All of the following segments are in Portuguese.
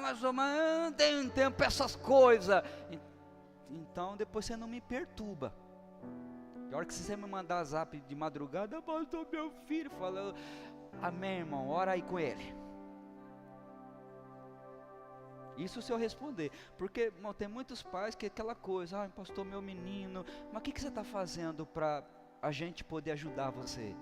pastor, mas eu não tenho tempo para essas coisas. Então depois você não me perturba. A hora que você me mandar zap de madrugada, pastor, meu filho, falou, amém, irmão, ora aí com ele. Isso se eu responder, porque, irmão, tem muitos pais que é aquela coisa, pastor, meu menino, mas o que você está fazendo para a gente poder ajudar você?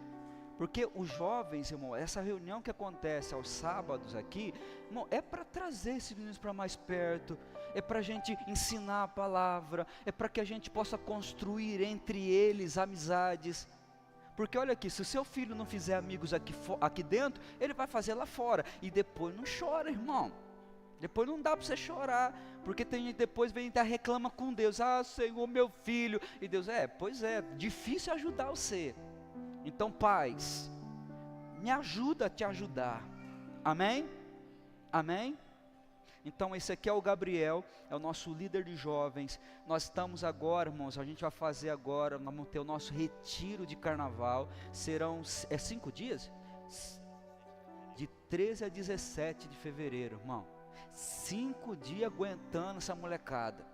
Porque os jovens, irmão, essa reunião que acontece aos sábados aqui, irmão, é para trazer esses meninos para mais perto, é para a gente ensinar a palavra, é para que a gente possa construir entre eles amizades. Porque olha aqui, se o seu filho não fizer amigos aqui dentro, ele vai fazer lá fora, e depois não chora, irmão. Depois não dá para você chorar, porque tem gente depois vem e reclama com Deus, Senhor, meu filho, e Deus, pois é, difícil ajudar você. Então, pais, me ajuda a te ajudar, amém? Amém? Então esse aqui é o Gabriel, é o nosso líder de jovens. Nós estamos agora, irmãos, a gente vai fazer agora, nós vamos ter o nosso retiro de carnaval, serão 5 dias? De 13 a 17 de fevereiro, irmão. 5 dias aguentando essa molecada.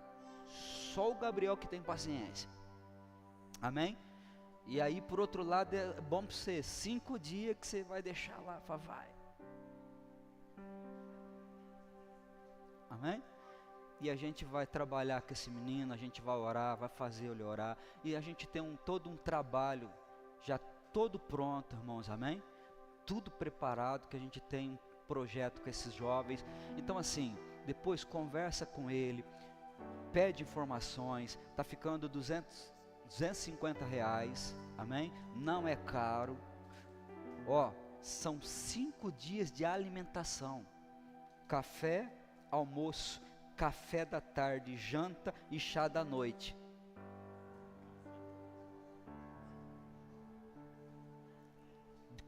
Só o Gabriel que tem paciência. Amém? E aí por outro lado é bom para você, 5 dias que você vai deixar lá, vai. Amém? E a gente vai trabalhar com esse menino, a gente vai orar, vai fazer ele orar. E a gente tem todo um trabalho já todo pronto, irmãos, amém? Tudo preparado, que a gente tem um projeto com esses jovens. Então assim, depois conversa com ele, pede informações, está ficando 250 reais, amém? Não é caro. São 5 dias de alimentação, café, almoço, café da tarde, janta e chá da noite.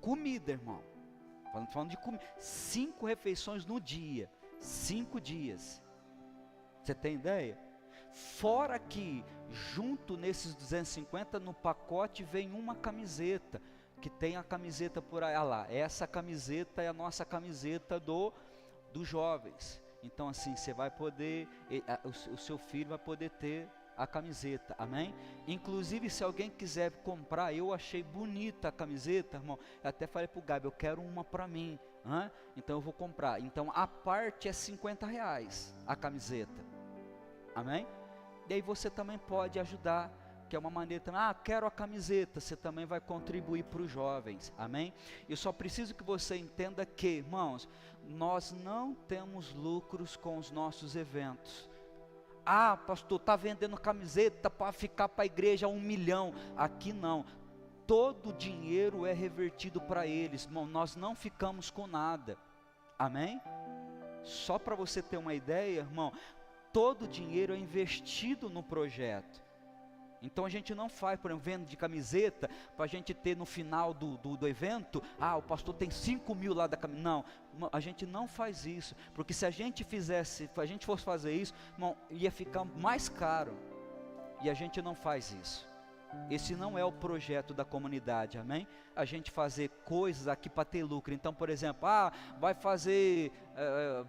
Comida, irmão, falando de comida, 5 refeições no dia, 5 dias, você tem ideia? Fora que, junto nesses 250, no pacote vem uma camiseta, que tem a camiseta por aí, lá, essa camiseta é a nossa camiseta dos jovens. Então assim, você vai poder, o seu filho vai poder ter a camiseta, amém? Inclusive se alguém quiser comprar, eu achei bonita a camiseta, irmão, eu até falei pro Gabi, eu quero uma para mim, então eu vou comprar. Então a parte é 50 reais a camiseta, amém? E aí você também pode ajudar, que é uma maneira também, quero a camiseta, você também vai contribuir para os jovens, amém? Eu só preciso que você entenda que, irmãos, nós não temos lucros com os nossos eventos. Pastor, está vendendo camiseta para ficar para a igreja 1 milhão, aqui não, todo o dinheiro é revertido para eles, irmão, nós não ficamos com nada, amém? Só para você ter uma ideia, irmão, todo o dinheiro é investido no projeto. Então a gente não faz, por exemplo, venda de camiseta, para a gente ter no final do evento, o pastor tem 5 mil lá da camiseta. Não, a gente não faz isso, porque se a gente fosse fazer isso, irmão, ia ficar mais caro, e a gente não faz isso. Esse não é o projeto da comunidade, amém? A gente fazer coisas aqui para ter lucro. Então, por exemplo, vai fazer,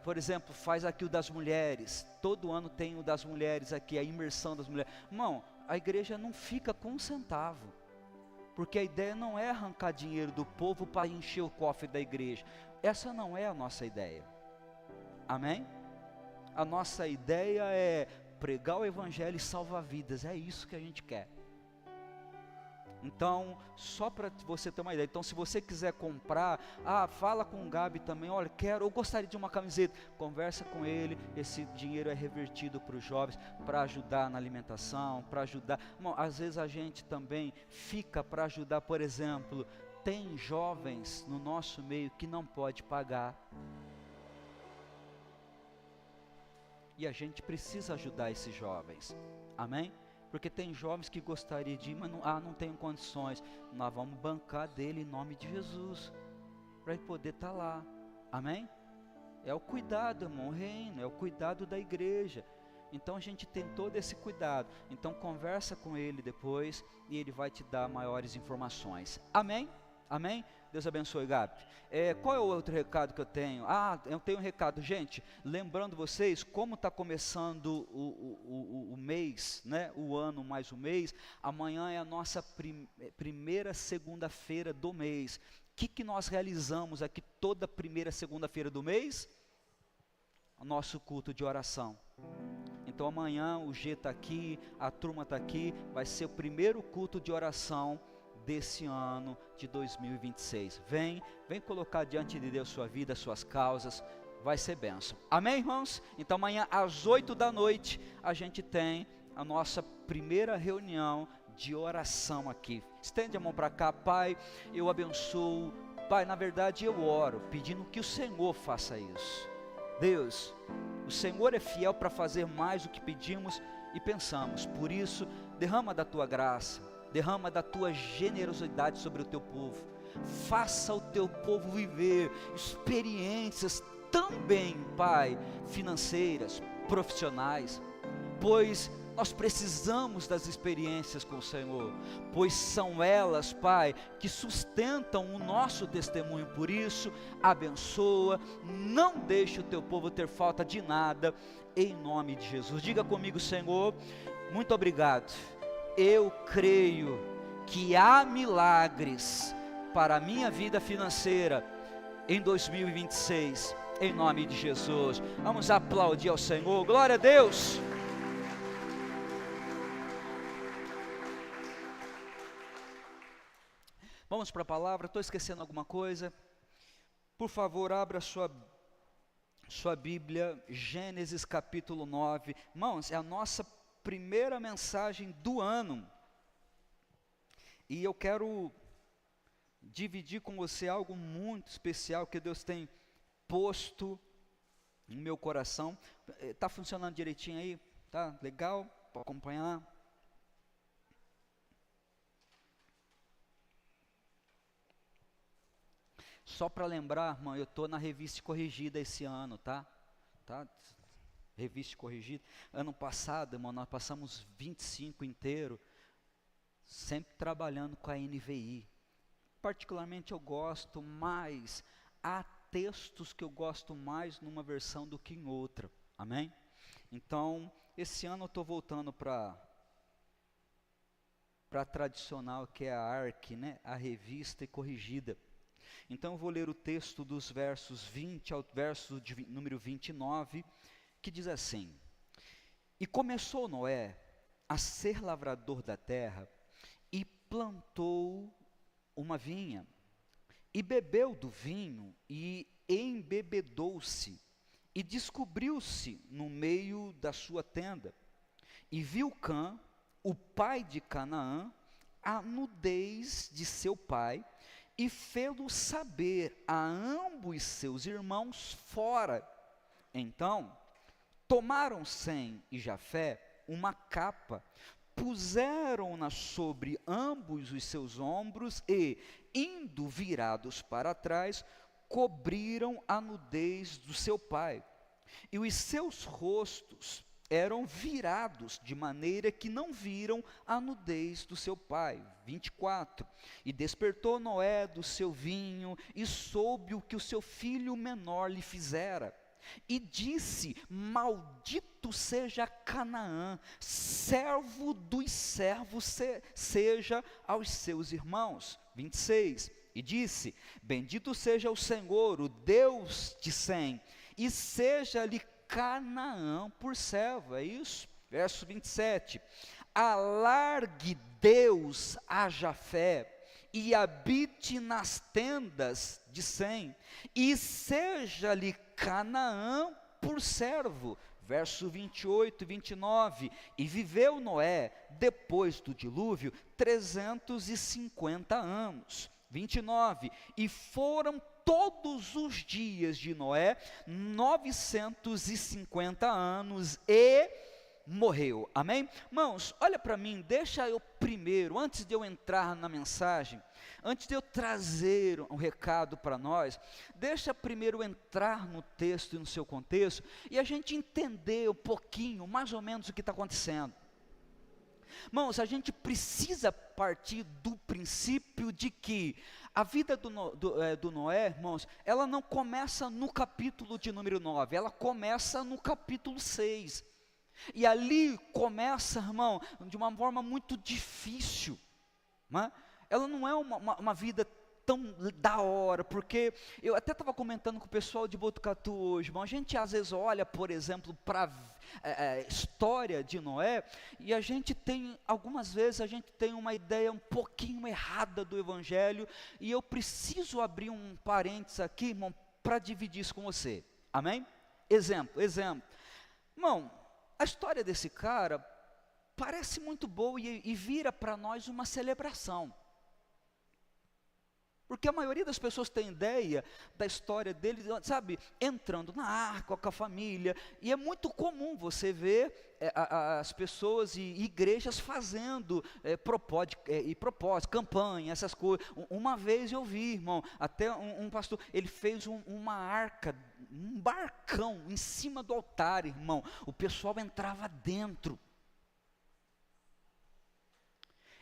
por exemplo, faz aqui o das mulheres, todo ano tem o das mulheres aqui, a imersão das mulheres. Irmão, a igreja não fica com um centavo, porque a ideia não é arrancar dinheiro do povo para encher o cofre da igreja. Essa não é a nossa ideia, amém? A nossa ideia é pregar o evangelho e salvar vidas, é isso que a gente quer. Então, só para você ter uma ideia, então se você quiser comprar, fala com o Gabi também, olha, eu gostaria de uma camiseta, conversa com ele, esse dinheiro é revertido para os jovens, para ajudar na alimentação, para ajudar, bom, às vezes a gente também fica para ajudar, por exemplo, tem jovens no nosso meio que não pode pagar, e a gente precisa ajudar esses jovens, amém? Porque tem jovens que gostariam de ir, mas não tenho condições. Nós vamos bancar dele em nome de Jesus, para ele poder estar lá, amém? É o cuidado, irmão, o reino, é o cuidado da igreja. Então a gente tem todo esse cuidado. Então conversa com ele depois, e ele vai te dar maiores informações, amém? Amém? Deus abençoe, Gabi. Qual é o outro recado que eu tenho? Eu tenho um recado, gente, lembrando vocês, como está começando o mês, né? O ano mais um mês, amanhã é a nossa primeira segunda-feira do mês. O que nós realizamos aqui toda primeira segunda-feira do mês? O nosso culto de oração. Então amanhã o G está aqui, a turma está aqui, vai ser o primeiro culto de oração desse ano de 2026. Vem colocar diante de Deus sua vida, suas causas, vai ser bênção. Amém, irmãos? Então amanhã às 20h a gente tem a nossa primeira reunião de oração aqui. Estende a mão para cá. Pai, eu abençoo. Pai, na verdade eu oro, pedindo que o Senhor faça isso. Deus, o Senhor é fiel para fazer mais do que pedimos e pensamos. Por isso, derrama da tua graça, derrama da tua generosidade sobre o teu povo. Faça o teu povo viver experiências também, Pai, financeiras, profissionais, pois nós precisamos das experiências com o Senhor, pois são elas, Pai, que sustentam o nosso testemunho. Por isso, abençoa, não deixe o teu povo ter falta de nada, em nome de Jesus. Diga comigo: Senhor, muito obrigado. Eu creio que há milagres para a minha vida financeira em 2026, em nome de Jesus. Vamos aplaudir ao Senhor. Glória a Deus. Vamos para a palavra. Estou esquecendo alguma coisa? Por favor, abra sua Bíblia, Gênesis capítulo 9. Irmãos, é a nossa primeira mensagem do ano. E eu quero dividir com você algo muito especial que Deus tem posto no meu coração. Está funcionando direitinho aí? Tá legal? Pode acompanhar? Só para lembrar, irmão, eu estou na Revista Corrigida esse ano, tá? Revista Corrigida. Ano passado, irmão, nós passamos 25 inteiro, sempre trabalhando com a NVI. Particularmente eu gosto mais, há textos que eu gosto mais numa versão do que em outra, amém? Então, esse ano eu estou voltando para a tradicional, que é a ARC, né? A Revista Corrigida. Então eu vou ler o texto dos versos 20 ao verso número 29, que diz assim: E começou Noé a ser lavrador da terra, e plantou uma vinha, e bebeu do vinho, e embebedou-se, e descobriu-se no meio da sua tenda, e viu Cã, o pai de Canaã, a nudez de seu pai, e fê-lo saber a ambos seus irmãos fora. Então, tomaram Sem e Jafé uma capa, puseram-na sobre ambos os seus ombros e, indo virados para trás, cobriram a nudez do seu pai. E os seus rostos eram virados, de maneira que não viram a nudez do seu pai. 24. E despertou Noé do seu vinho, e soube o que o seu filho menor lhe fizera. E disse: Maldito seja Canaã, servo dos servos seja aos seus irmãos. 26. E disse: Bendito seja o Senhor, o Deus de Sem, e seja-lhe Canaã por servo. É isso? Verso 27. Alargue Deus a Jafé, e habite nas tendas de Sem, e seja-lhe Canaã por servo. Verso 28 e 29. E viveu Noé, depois do dilúvio, 350 anos. 29. E foram todos os dias de Noé 950 anos, e morreu. Amém? Irmãos, olha para mim, deixa eu primeiro, antes de eu entrar na mensagem, antes de eu trazer um recado para nós, deixa primeiro entrar no texto e no seu contexto, e a gente entender um pouquinho, mais ou menos, o que está acontecendo. Irmãos, a gente precisa partir do princípio de que a vida do Noé, irmãos, ela não começa no capítulo de número 9, ela começa no capítulo 6. E ali começa, irmão, de uma forma muito difícil, né? Ela não é uma vida tão da hora, porque eu até estava comentando com o pessoal de Botucatu hoje, irmão, a gente às vezes olha, por exemplo, para a história de Noé, e a gente tem, algumas vezes a gente tem uma ideia um pouquinho errada do Evangelho, e eu preciso abrir um parênteses aqui, irmão, para dividir isso com você, amém? Exemplo, irmão, a história desse cara parece muito boa e vira para nós uma celebração. Porque a maioria das pessoas tem ideia da história dele, sabe, entrando na arca com a família, e é muito comum você ver as pessoas e igrejas fazendo propósito, campanha, essas coisas. Uma vez eu vi, irmão, até um pastor, ele fez uma arca, um barcão em cima do altar, irmão, o pessoal entrava dentro.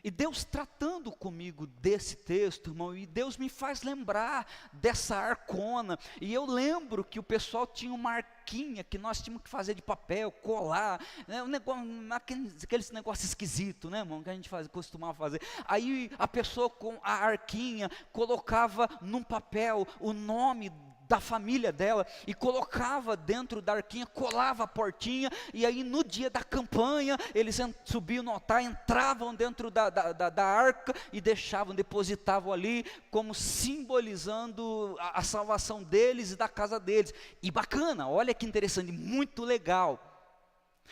E Deus tratando comigo desse texto, irmão, e Deus me faz lembrar dessa arcona, e eu lembro que o pessoal tinha uma arquinha que nós tínhamos que fazer de papel, colar, né, aqueles negócios esquisitos, né, irmão, que a gente costumava fazer. Aí a pessoa com a arquinha colocava num papel o nome da família dela, e colocava dentro da arquinha, colava a portinha, e aí no dia da campanha, eles subiam no altar, entravam dentro da arca, e depositavam ali, como simbolizando a salvação deles e da casa deles. E bacana, olha que interessante, muito legal.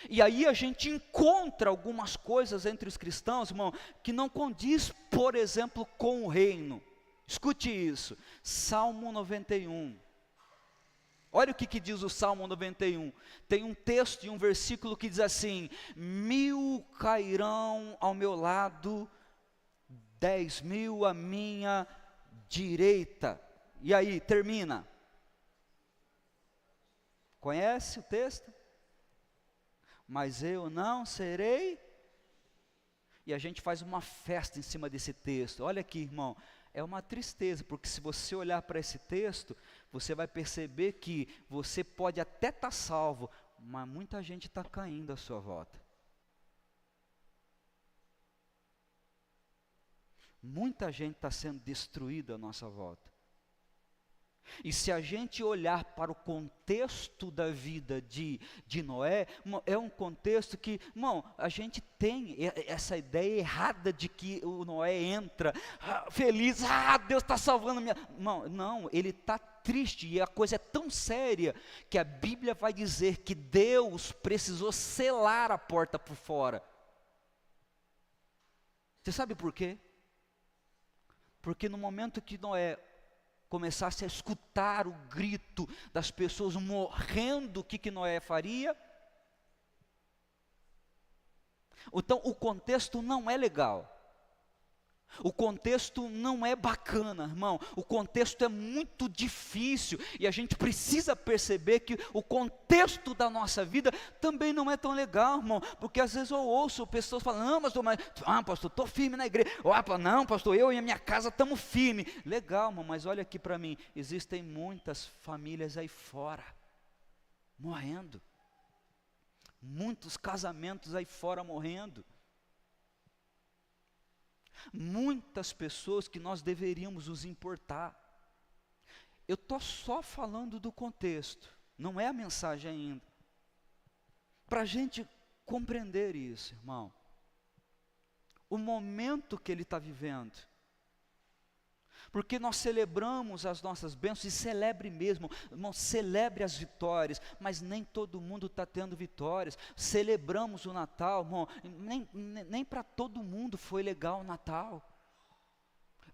E aí a gente encontra algumas coisas entre os cristãos, irmão, que não condiz, por exemplo, com o reino. Escute isso, Salmo 91. Olha o que diz o Salmo 91. Tem um texto e um versículo que diz assim: 1000 cairão ao meu lado, 10.000 à minha direita. E aí, termina. Conhece o texto? Mas eu não serei. E a gente faz uma festa em cima desse texto. Olha aqui, irmão. É uma tristeza, porque se você olhar para esse texto, você vai perceber que você pode até estar salvo, mas muita gente está caindo à sua volta. Muita gente está sendo destruída à nossa volta. E se a gente olhar para o contexto da vida de Noé, é um contexto que, irmão, a gente tem essa ideia errada de que o Noé entra feliz, Deus está salvando a minha... Irmão, não, ele está triste, e a coisa é tão séria, que a Bíblia vai dizer que Deus precisou selar a porta por fora. Você sabe por quê? Porque no momento que Noé começasse a escutar o grito das pessoas morrendo, o que Noé faria? Então o contexto não é legal. O contexto não é bacana, irmão. O contexto é muito difícil, e a gente precisa perceber que o contexto da nossa vida também não é tão legal, irmão. Porque às vezes eu ouço pessoas falando: não, pastor, estou firme na igreja. Não, pastor, eu e a minha casa estamos firmes. Legal, irmão, mas olha aqui para mim. Existem muitas famílias aí fora, morrendo. Muitos casamentos aí fora morrendo. Muitas pessoas que nós deveríamos nos importar. Eu estou só falando do contexto, não é a mensagem ainda. Para a gente compreender isso, irmão, o momento que ele está vivendo. Porque nós celebramos as nossas bênçãos, e celebre mesmo, irmão, celebre as vitórias, mas nem todo mundo está tendo vitórias. Celebramos o Natal, irmão, nem para todo mundo foi legal o Natal.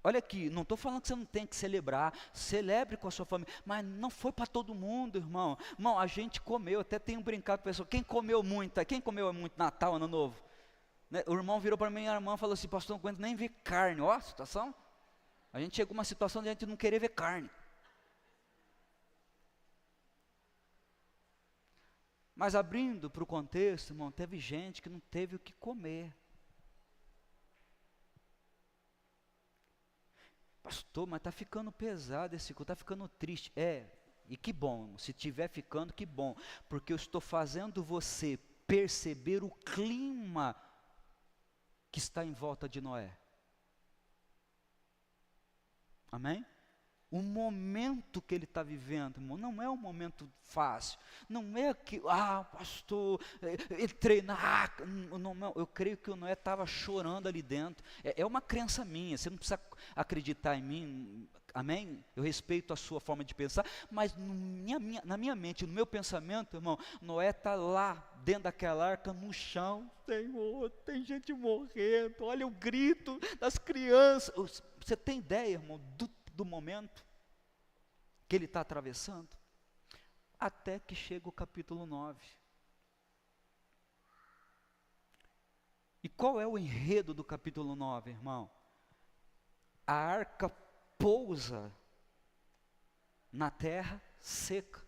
Olha aqui, não estou falando que você não tem que celebrar, celebre com a sua família, mas não foi para todo mundo, irmão. Irmão, a gente comeu, até tenho brincado com a pessoa, quem comeu muito Natal, Ano Novo? Né? O irmão virou para mim, a irmã falou assim: pastor, não aguento nem ver carne. Ó, a situação. A gente chegou a uma situação de a gente não querer ver carne. Mas abrindo para o contexto, irmão, teve gente que não teve o que comer. Pastor, mas está ficando pesado esse culto, está ficando triste. E que bom, se estiver ficando, que bom, porque eu estou fazendo você perceber o clima que está em volta de Noé. Amém? O momento que ele está vivendo, irmão, não é um momento fácil, não é que, pastor, entrei não, eu creio que o Noé estava chorando ali dentro, é uma crença minha, você não precisa acreditar em mim, amém? Eu respeito a sua forma de pensar, mas na minha mente, no meu pensamento, irmão, Noé está lá, dentro daquela arca, no chão, Senhor, tem gente morrendo, olha o grito das crianças, você tem ideia, irmão, do momento que ele está atravessando, até que chega o capítulo 9. E qual é o enredo do capítulo 9, irmão? A arca pousa na terra seca.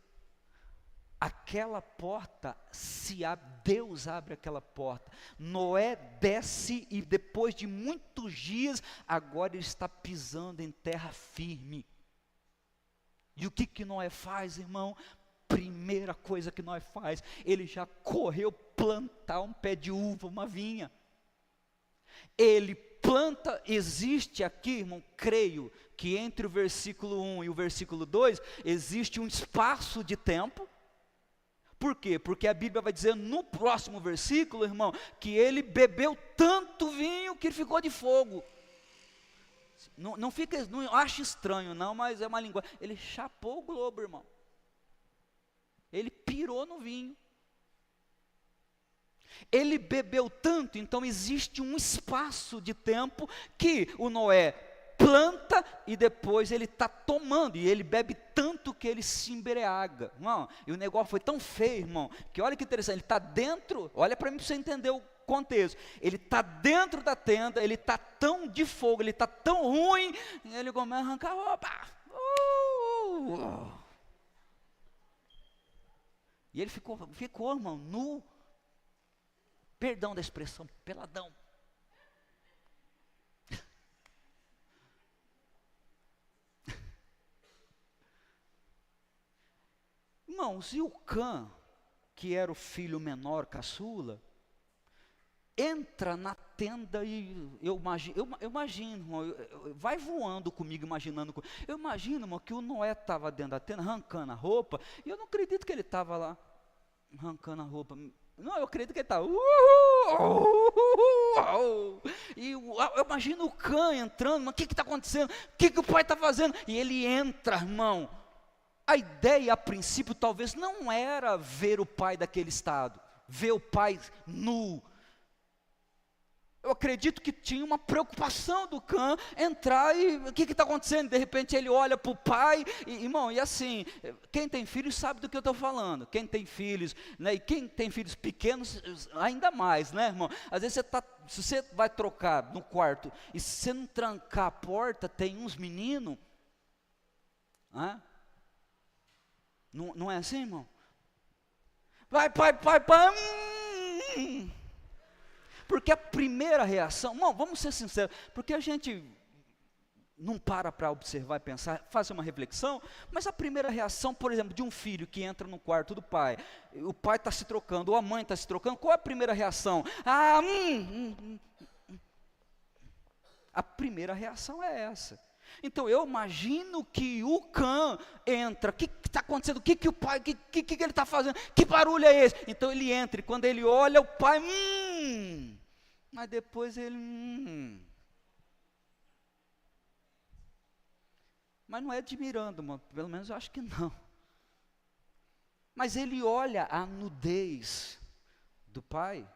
Aquela porta se abre, Deus abre aquela porta. Noé desce e depois de muitos dias, agora ele está pisando em terra firme. E o que Noé faz, irmão? Primeira coisa que Noé faz, ele já correu plantar um pé de uva, uma vinha. Ele planta, existe aqui, irmão, creio que entre o versículo 1 e o versículo 2, existe um espaço de tempo. Por quê? Porque a Bíblia vai dizer no próximo versículo, irmão, que ele bebeu tanto vinho que ficou de fogo. Não ache estranho não, mas é uma linguagem. Ele chapou o globo, irmão. Ele pirou no vinho. Ele bebeu tanto, então existe um espaço de tempo que o Noé planta e depois ele está tomando, e ele bebe tanto que ele se embriaga, irmão, e o negócio foi tão feio, irmão, que olha que interessante, ele está dentro, olha para mim para você entender o contexto, ele está dentro da tenda, ele está tão de fogo, ele está tão ruim, e ele começa a arrancar a roupa, e ele ficou, irmão, nu, perdão da expressão, peladão. Irmãos, e o Cã, que era o filho menor, caçula, entra na tenda e eu imagino, irmão, vai voando comigo, imaginando, eu imagino, irmão, que o Noé estava dentro da tenda, arrancando a roupa, e eu não acredito que ele estava lá, arrancando a roupa, não, eu acredito que ele estava, e eu imagino o Cã entrando, mas o que está acontecendo, o que o pai está fazendo, e ele entra, irmão. A ideia, a princípio, talvez não era ver o pai daquele estado, ver o pai nu. Eu acredito que tinha uma preocupação do Cã entrar e o que está acontecendo? De repente ele olha para o pai, irmão, e assim, quem tem filhos sabe do que eu estou falando. Quem tem filhos, né, e quem tem filhos pequenos, ainda mais, né, irmão? Às vezes se você vai trocar no quarto e se você não trancar a porta, tem uns meninos, né? Não é assim, irmão? Vai, pai. Porque a primeira reação, irmão, vamos ser sinceros, porque a gente não para observar e pensar, fazer uma reflexão, mas a primeira reação, por exemplo, de um filho que entra no quarto do pai, o pai está se trocando, ou a mãe está se trocando, qual é a primeira reação? A primeira reação é essa. Então eu imagino que o Cã entra, o que está acontecendo, o que o pai, o que ele está fazendo, que barulho é esse? Então ele entra, e quando ele olha o pai, mas depois ele, mas não é admirando, mano, pelo menos eu acho que não, mas ele olha a nudez do pai.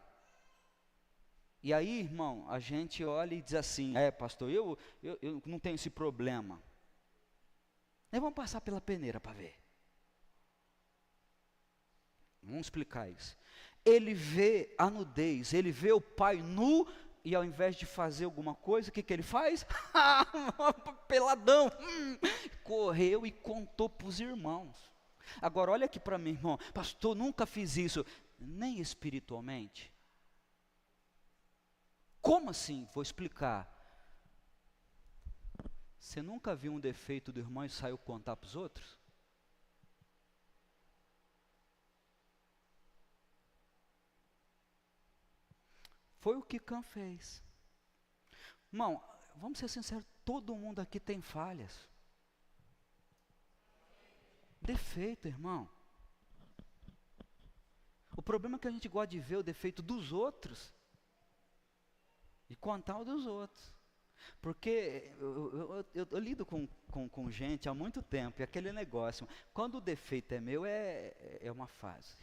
E aí, irmão, a gente olha e diz assim, pastor, eu não tenho esse problema. Nós vamos passar pela peneira para ver. Vamos explicar isso. Ele vê a nudez, ele vê o pai nu, e ao invés de fazer alguma coisa, o que ele faz? Peladão, correu e contou para os irmãos. Agora olha aqui para mim, irmão, pastor, nunca fiz isso, nem espiritualmente. Como assim? Vou explicar. Você nunca viu um defeito do irmão e saiu contar para os outros? Foi o que Cã fez. Irmão, vamos ser sinceros, todo mundo aqui tem falhas. Defeito, irmão. O problema é que a gente gosta de ver o defeito dos outros e contar o dos outros. Porque eu lido com gente há muito tempo, e aquele negócio, quando o defeito é meu, é uma fase.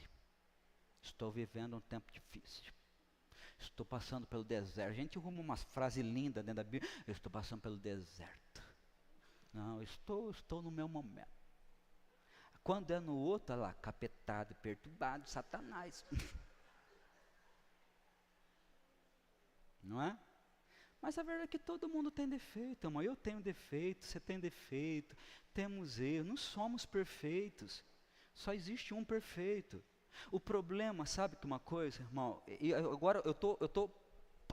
Estou vivendo um tempo difícil. Estou passando pelo deserto. A gente arruma umas frases lindas dentro da Bíblia. Eu estou passando pelo deserto. Não, estou no meu momento. Quando é no outro, olha lá, capetado, perturbado, Satanás. Não é? Mas a verdade é que todo mundo tem defeito, irmão. Eu tenho defeito, você tem defeito, temos erros, não somos perfeitos. Só existe um perfeito. O problema, sabe que uma coisa, irmão, e agora eu tô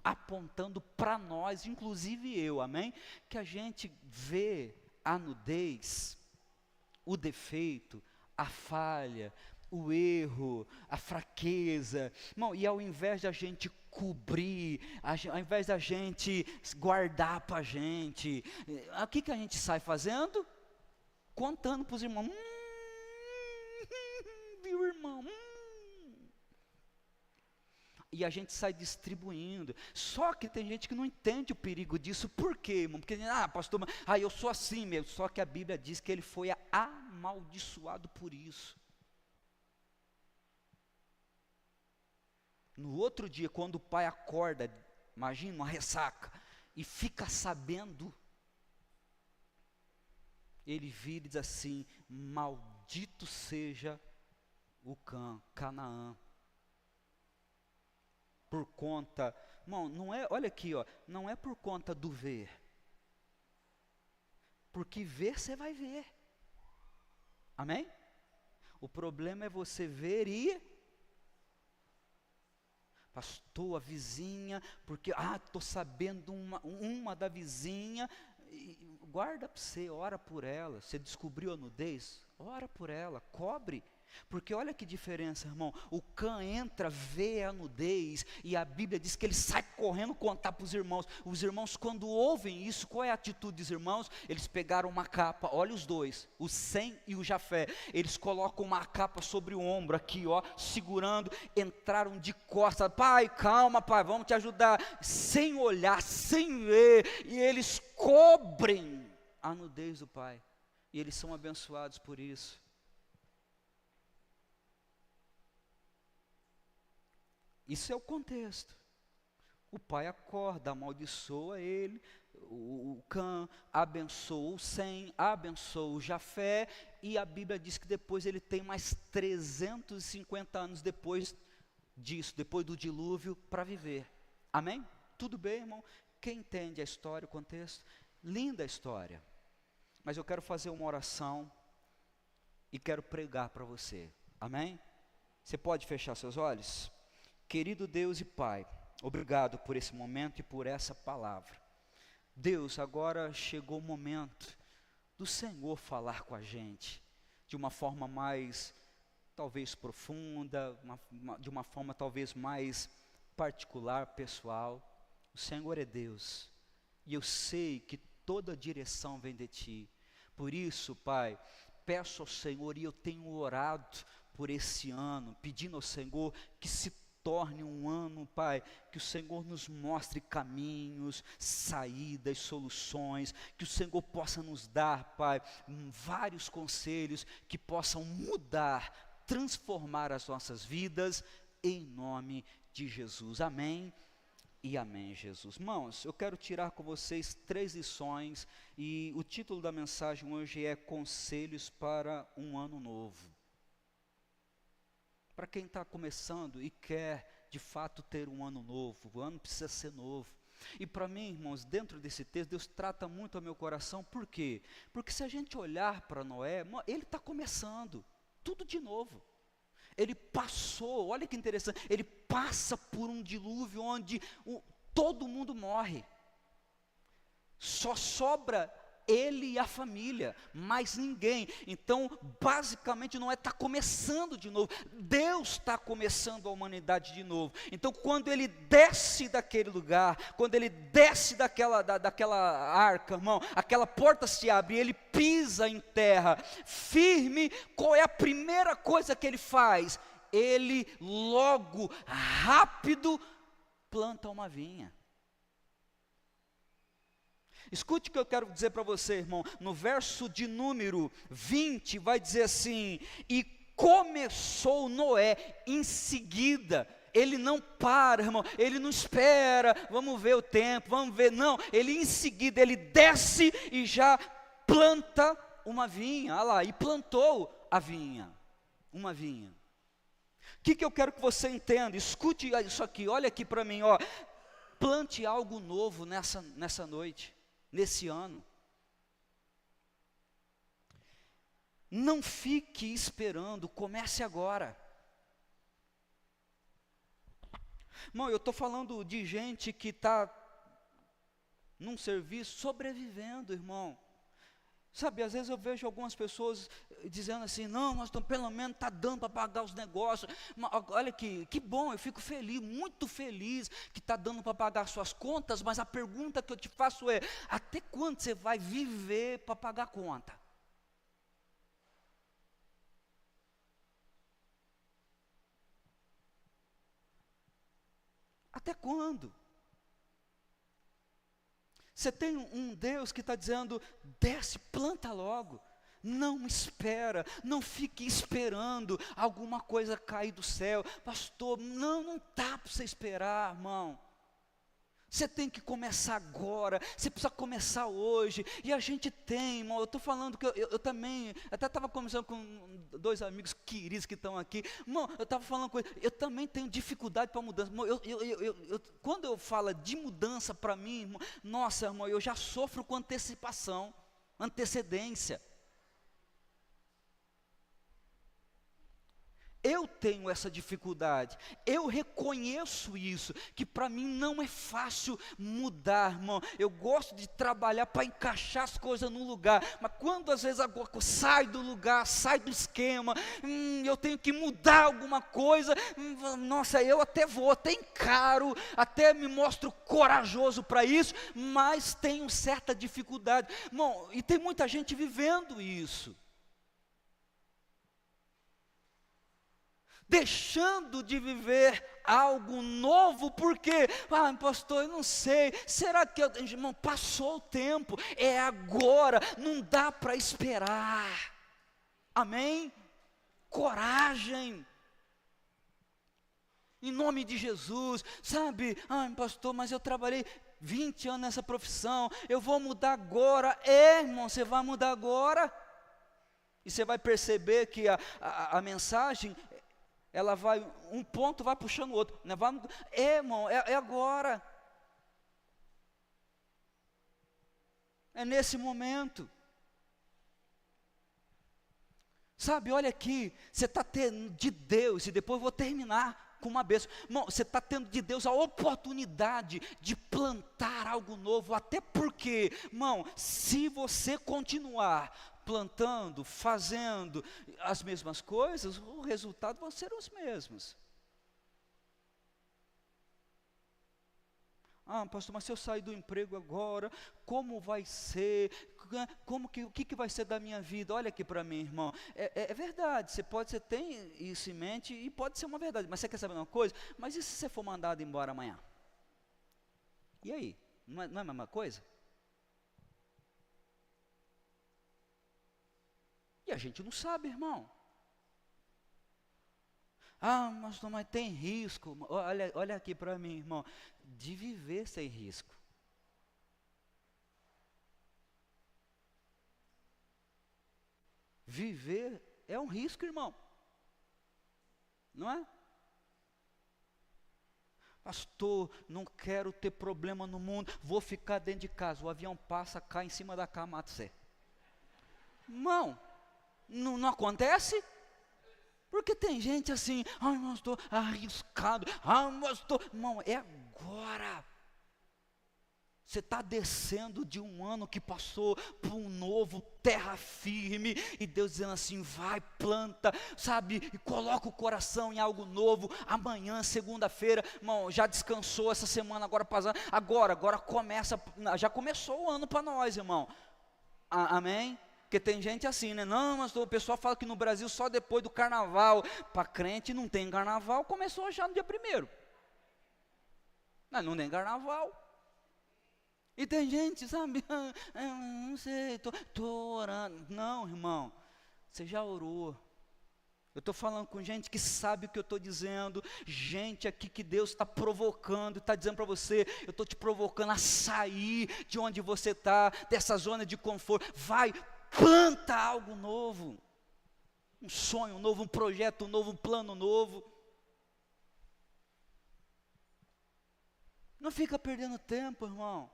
apontando para nós, inclusive eu, amém? Que a gente vê a nudez, o defeito, a falha, o erro, a fraqueza, irmão, e ao invés de a gente cobrir, ao invés da gente guardar para a gente, o que a gente sai fazendo? Contando para os irmãos, viu, irmão? E a gente sai distribuindo. Só que tem gente que não entende o perigo disso. Por quê, irmão? Porque, pastor, eu sou assim mesmo. Só que a Bíblia diz que ele foi amaldiçoado por isso. No outro dia, quando o pai acorda, imagina uma ressaca, e fica sabendo, ele vira e diz assim: maldito seja o Canaã. Por conta, irmão, não é, olha aqui, não é por conta do ver. Porque ver você vai ver. Amém? O problema é você ver e pastor, a vizinha, porque estou sabendo uma da vizinha, guarda para você, ora por ela. Você descobriu a nudez? Ora por ela, cobre. Porque olha que diferença, irmão. O Cã entra, vê a nudez, e a Bíblia diz que ele sai correndo contar para os irmãos. Os irmãos, quando ouvem isso, qual é a atitude dos irmãos? Eles pegaram uma capa, olha os dois, o Sem e o Jafé. Eles colocam uma capa sobre o ombro aqui, segurando, entraram de costas. Pai, calma, pai, vamos te ajudar. Sem olhar, sem ver, e eles cobrem a nudez do pai. E eles são abençoados por isso. Isso é o contexto. O pai acorda, amaldiçoa ele, o Cã abençoa o Sem, abençoa o Jafé, e a Bíblia diz que depois ele tem mais 350 anos depois disso, depois do dilúvio, para viver. Amém? Tudo bem, irmão? Quem entende a história, o contexto? Linda a história. Mas eu quero fazer uma oração e quero pregar para você. Amém? Você pode fechar seus olhos? Querido Deus e Pai, obrigado por esse momento e por essa palavra. Deus, agora chegou o momento do Senhor falar com a gente, de uma forma mais, talvez profunda, de uma forma talvez mais particular, pessoal. O Senhor é Deus, e eu sei que toda direção vem de Ti. Por isso, Pai, peço ao Senhor, e eu tenho orado por esse ano, pedindo ao Senhor que se torne um ano, Pai, que o Senhor nos mostre caminhos, saídas, soluções, que o Senhor possa nos dar, Pai, vários conselhos que possam mudar, transformar as nossas vidas, em nome de Jesus. Amém e amém, Jesus. Irmãos, eu quero tirar com vocês 3 lições, e o título da mensagem hoje é Conselhos para um Ano Novo. Para quem está começando e quer, de fato, ter um ano novo, o ano precisa ser novo. E para mim, irmãos, dentro desse texto, Deus trata muito ao meu coração. Por quê? Porque se a gente olhar para Noé, ele está começando, tudo de novo. Ele passou, olha que interessante, ele passa por um dilúvio onde todo mundo morre. Só sobra ele e a família, mais ninguém. Então, basicamente, não é estar começando de novo, Deus está começando a humanidade de novo. Então, quando ele desce daquele lugar, quando ele desce daquela arca, irmão, aquela porta se abre e ele pisa em terra, firme, qual é a primeira coisa que ele faz? Ele logo, rápido, planta uma vinha. Escute o que eu quero dizer para você, irmão. No verso de número 20, vai dizer assim: e começou Noé em seguida. Ele não para, irmão, ele não espera, vamos ver o tempo, vamos ver, não, ele em seguida, ele desce e já planta uma vinha, olha lá, e plantou a vinha, uma vinha. O que eu quero que você entenda? Escute isso aqui, olha aqui para mim, ó. Plante algo novo nessa noite, nesse ano. Não fique esperando, comece agora. Irmão, eu estou falando de gente que está num serviço sobrevivendo, irmão. Sabe, às vezes eu vejo algumas pessoas dizendo assim: não, mas pelo menos está dando para pagar os negócios. Olha que bom, eu fico feliz, muito feliz que está dando para pagar suas contas, mas a pergunta que eu te faço é: até quando você vai viver para pagar a conta? Até quando? Você tem um Deus que está dizendo: desce, planta logo, não espera, não fique esperando alguma coisa cair do céu. Pastor, não dá para você esperar, irmão. Você tem que começar agora, você precisa começar hoje, e a gente tem, irmão, eu estou falando que eu também, até estava conversando com dois amigos queridos que estão aqui, irmão, eu estava falando com eles, eu também tenho dificuldade para mudança, irmão, quando eu falo de mudança para mim, irmão, nossa, irmão, eu já sofro com antecedência. Eu tenho essa dificuldade, eu reconheço isso, que para mim não é fácil mudar, irmão. Eu gosto de trabalhar para encaixar as coisas no lugar, mas quando às vezes agora sai do lugar, sai do esquema, eu tenho que mudar alguma coisa, nossa, eu até encaro, até me mostro corajoso para isso, mas tenho certa dificuldade, irmão, e tem muita gente vivendo isso. Deixando de viver algo novo, porque, pastor, eu não sei, será que, irmão, passou o tempo, é agora, não dá para esperar, amém? Coragem, em nome de Jesus, sabe, pastor, mas eu trabalhei 20 anos nessa profissão, eu vou mudar agora, irmão, você vai mudar agora, e você vai perceber que a mensagem, ela vai, um ponto vai puxando o outro, né? Irmão, é agora, é nesse momento, sabe, olha aqui, você está tendo de Deus, e depois eu vou terminar com uma bênção, irmão, você está tendo de Deus a oportunidade de plantar algo novo, até porque, irmão, se você continuar plantando, fazendo as mesmas coisas, o resultado vão ser os mesmos. Pastor, mas se eu sair do emprego agora, como vai ser? O que vai ser da minha vida? Olha aqui para mim, irmão, é verdade, você tem isso em mente, e pode ser uma verdade, mas você quer saber uma coisa? Mas e se você for mandado embora amanhã? E aí? Não é a mesma coisa? E a gente não sabe, irmão. Mas tem risco. Olha aqui para mim, irmão. De viver sem risco. Viver é um risco, irmão. Não é? Pastor, não quero ter problema no mundo. Vou ficar dentro de casa. O avião passa, cai em cima da cama, mata você. Irmão, não acontece? Porque tem gente assim, mas estou arriscado, mas estou, irmão, é agora. Você está descendo de um ano que passou para um novo, terra firme, e Deus dizendo assim, vai, planta, sabe, e coloca o coração em algo novo. Amanhã, segunda-feira, irmão, já descansou essa semana, agora começa, já começou o ano para nós, irmão, amém? Porque tem gente assim, né, não, mas o pessoal fala que no Brasil só depois do carnaval, para crente não tem carnaval, começou já no dia 1º, não tem carnaval. E tem gente, sabe, não sei, tô orando. Não, irmão, você já orou. Eu estou falando com gente que sabe o que eu estou dizendo, gente aqui que Deus está provocando, está dizendo para você, eu estou te provocando a sair de onde você está, dessa zona de conforto. Vai, planta algo novo, um sonho novo, um projeto novo, um plano novo. Não fica perdendo tempo, irmão.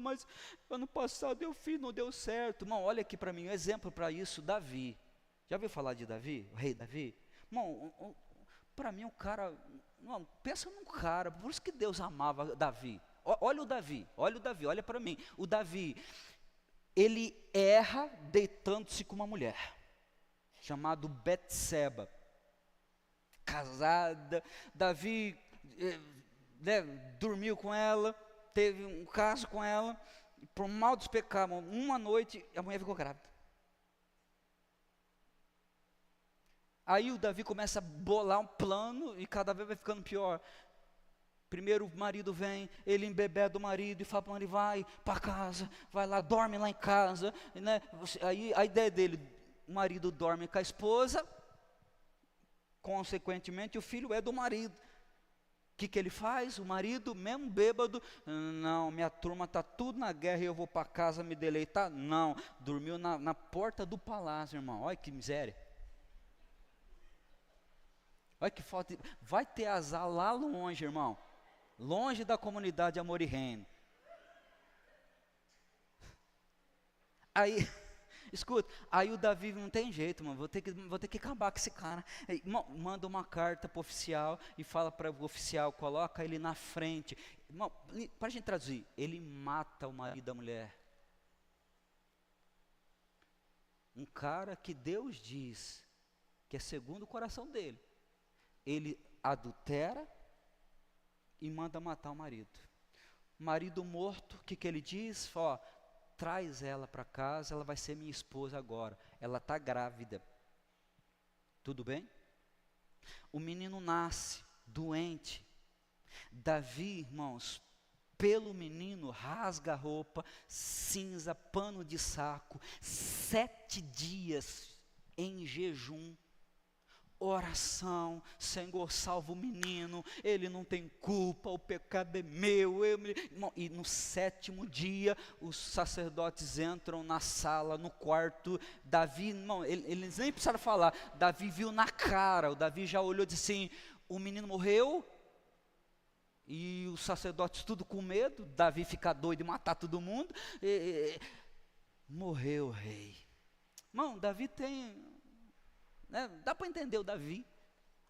Mas ano passado eu fiz, não deu certo. Irmão, olha aqui para mim, um exemplo para isso, Davi. Já ouviu falar de Davi, o rei Davi? Irmão, para mim o cara, não, pensa num cara, por isso que Deus amava Davi. Olha o Davi, olha para mim. O Davi, ele erra deitando-se com uma mulher, chamada Betseba. Casada, Davi dormiu com ela, teve um caso com ela, por mal dos pecados, uma noite, a mulher ficou grávida. Aí o Davi começa a bolar um plano, e cada vez vai ficando pior. Primeiro o marido vem, ele embebeda o marido, e fala para o marido, vai para casa, vai lá, dorme lá em casa, né? Aí a ideia dele, o marido dorme com a esposa, consequentemente o filho é do marido. O que ele faz? O marido, mesmo bêbado, não, minha turma está tudo na guerra e eu vou para casa me deleitar? Não, dormiu na porta do palácio, irmão. Olha que miséria. Olha que falta. Vai ter azar lá longe, irmão. Longe da comunidade Amor e Reino. Aí, escuta, aí o Davi não tem jeito, mano, vou ter que acabar com esse cara. Manda uma carta para o oficial e fala para o oficial, coloca ele na frente. Para a gente traduzir, ele mata o marido da mulher. Um cara que Deus diz que é segundo o coração dele. Ele adultera e manda matar o marido. Marido morto, o que ele diz? Ó, traz ela para casa, ela vai ser minha esposa agora. Ela está grávida. Tudo bem? O menino nasce doente. Davi, irmãos, pelo menino, rasga a roupa, cinza, pano de saco, 7 dias em jejum, oração, Senhor, salva o menino, ele não tem culpa, o pecado é meu. Irmão, e no 7º dia, os sacerdotes entram na sala, no quarto. Davi, irmão, eles nem precisaram falar, Davi viu na cara, o Davi já olhou e disse assim, o menino morreu, e os sacerdotes tudo com medo, Davi fica doido e matar todo mundo, morreu o rei. Irmão, Davi tem... dá para entender o Davi.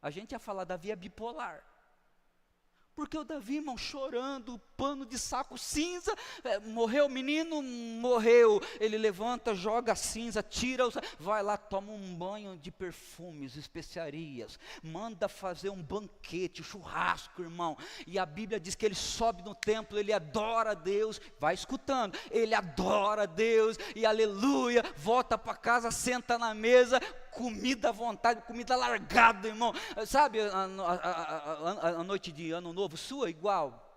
A gente ia falar, Davi é bipolar. Porque o Davi, irmão, chorando, pano de saco cinza, morreu o menino, morreu. Ele levanta, joga a cinza, tira, vai lá, toma um banho de perfumes, especiarias, manda fazer um banquete, churrasco, irmão. E a Bíblia diz que ele sobe no templo, ele adora a Deus, vai escutando, ele adora a Deus, e aleluia, volta para casa, senta na mesa, comida à vontade, comida largada, irmão. Sabe a noite de ano novo sua, igual.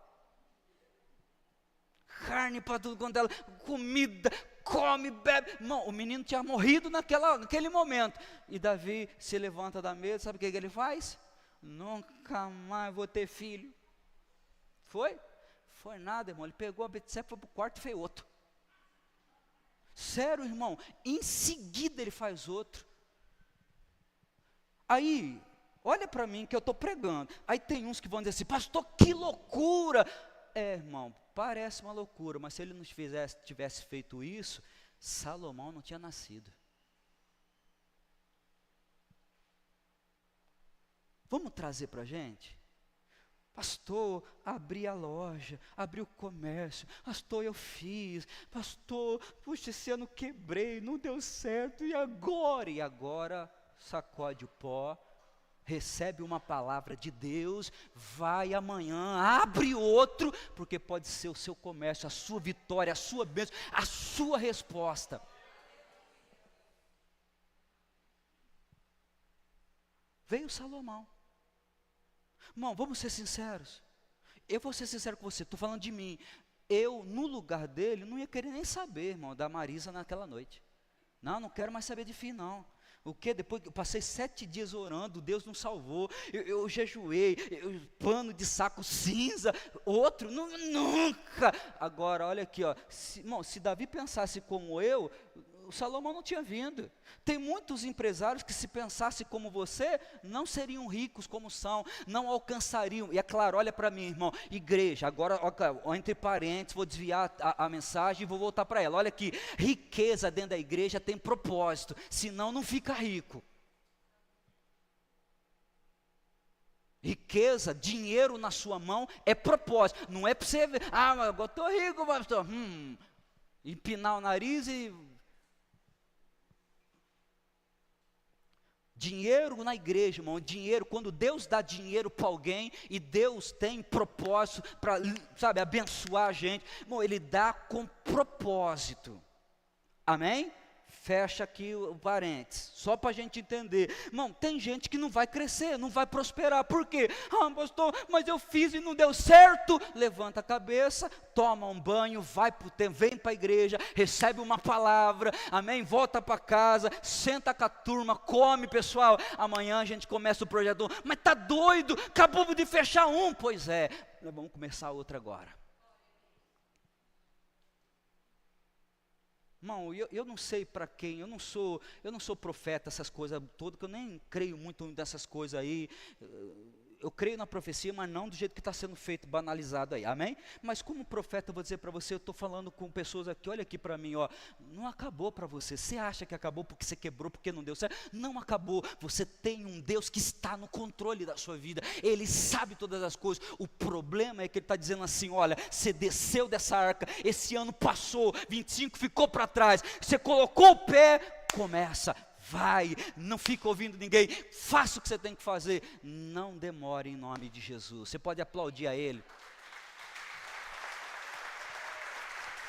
Carne para tudo quanto ela, comida, come, bebe. Irmão, o menino tinha morrido naquele momento. E Davi se levanta da mesa, sabe o que ele faz? Nunca mais vou ter filho. Foi? Foi nada, irmão. Ele pegou a Betseba, foi para o quarto e fez outro. Sério, irmão. Em seguida ele faz outro. Aí, olha para mim que eu estou pregando. Aí tem uns que vão dizer assim, pastor, que loucura. Irmão, parece uma loucura, mas se ele não tivesse feito isso, Salomão não tinha nascido. Vamos trazer para a gente? Pastor, abri a loja, abri o comércio, pastor, eu fiz, pastor, puxa, esse ano quebrei, não deu certo, e agora? E agora, sacode o pó, recebe uma palavra de Deus, vai amanhã, abre outro, porque pode ser o seu comércio, a sua vitória, a sua bênção, a sua resposta. Veio Salomão. Irmão, vamos ser sinceros. Eu vou ser sincero com você, estou falando de mim. Eu, no lugar dele, não ia querer nem saber, irmão, da Marisa naquela noite. Não quero mais saber de fim, não. O que? Depois que eu passei 7 dias orando, Deus não salvou, eu jejuei, pano de saco cinza, outro, nunca. Agora, olha aqui, ó, irmão, se Davi pensasse como eu, o Salomão não tinha vindo. Tem muitos empresários que, se pensassem como você, não seriam ricos como são, não alcançariam. E é claro, olha para mim, irmão, igreja, agora, entre parênteses, vou desviar a mensagem e vou voltar para ela. Olha aqui, riqueza dentro da igreja tem propósito, senão não fica rico. Riqueza, dinheiro na sua mão é propósito, não é para você ver, mas eu estou rico, pastor, empinar o nariz e... Dinheiro na igreja, irmão, dinheiro, quando Deus dá dinheiro para alguém, e Deus tem propósito para, sabe, abençoar a gente, irmão, Ele dá com propósito, amém? Fecha aqui o parênteses, só para a gente entender. Irmão, tem gente que não vai crescer, não vai prosperar. Por quê? Pastor, mas eu fiz e não deu certo. Levanta a cabeça, toma um banho, vem para a igreja, recebe uma palavra, amém? Volta para casa, senta com a turma, come, pessoal. Amanhã a gente começa o projeto. Mas tá doido, acabamos de fechar um. Pois é, nós vamos começar outro agora. Irmão, eu não sei para quem, eu não sou profeta, essas coisas todas, que eu nem creio muito nessas coisas aí. Eu creio na profecia, mas não do jeito que está sendo feito, banalizado aí, amém? Mas como profeta, eu vou dizer para você, eu estou falando com pessoas aqui, olha aqui para mim, ó, não acabou para você. Você acha que acabou porque você quebrou, porque não deu certo? Não acabou. Você tem um Deus que está no controle da sua vida, Ele sabe todas as coisas. O problema é que Ele está dizendo assim, olha, você desceu dessa arca, esse ano passou, 25 ficou para trás, você colocou o pé, começa. Vai, não fica ouvindo ninguém, faça o que você tem que fazer, não demore em nome de Jesus. Você pode aplaudir a Ele.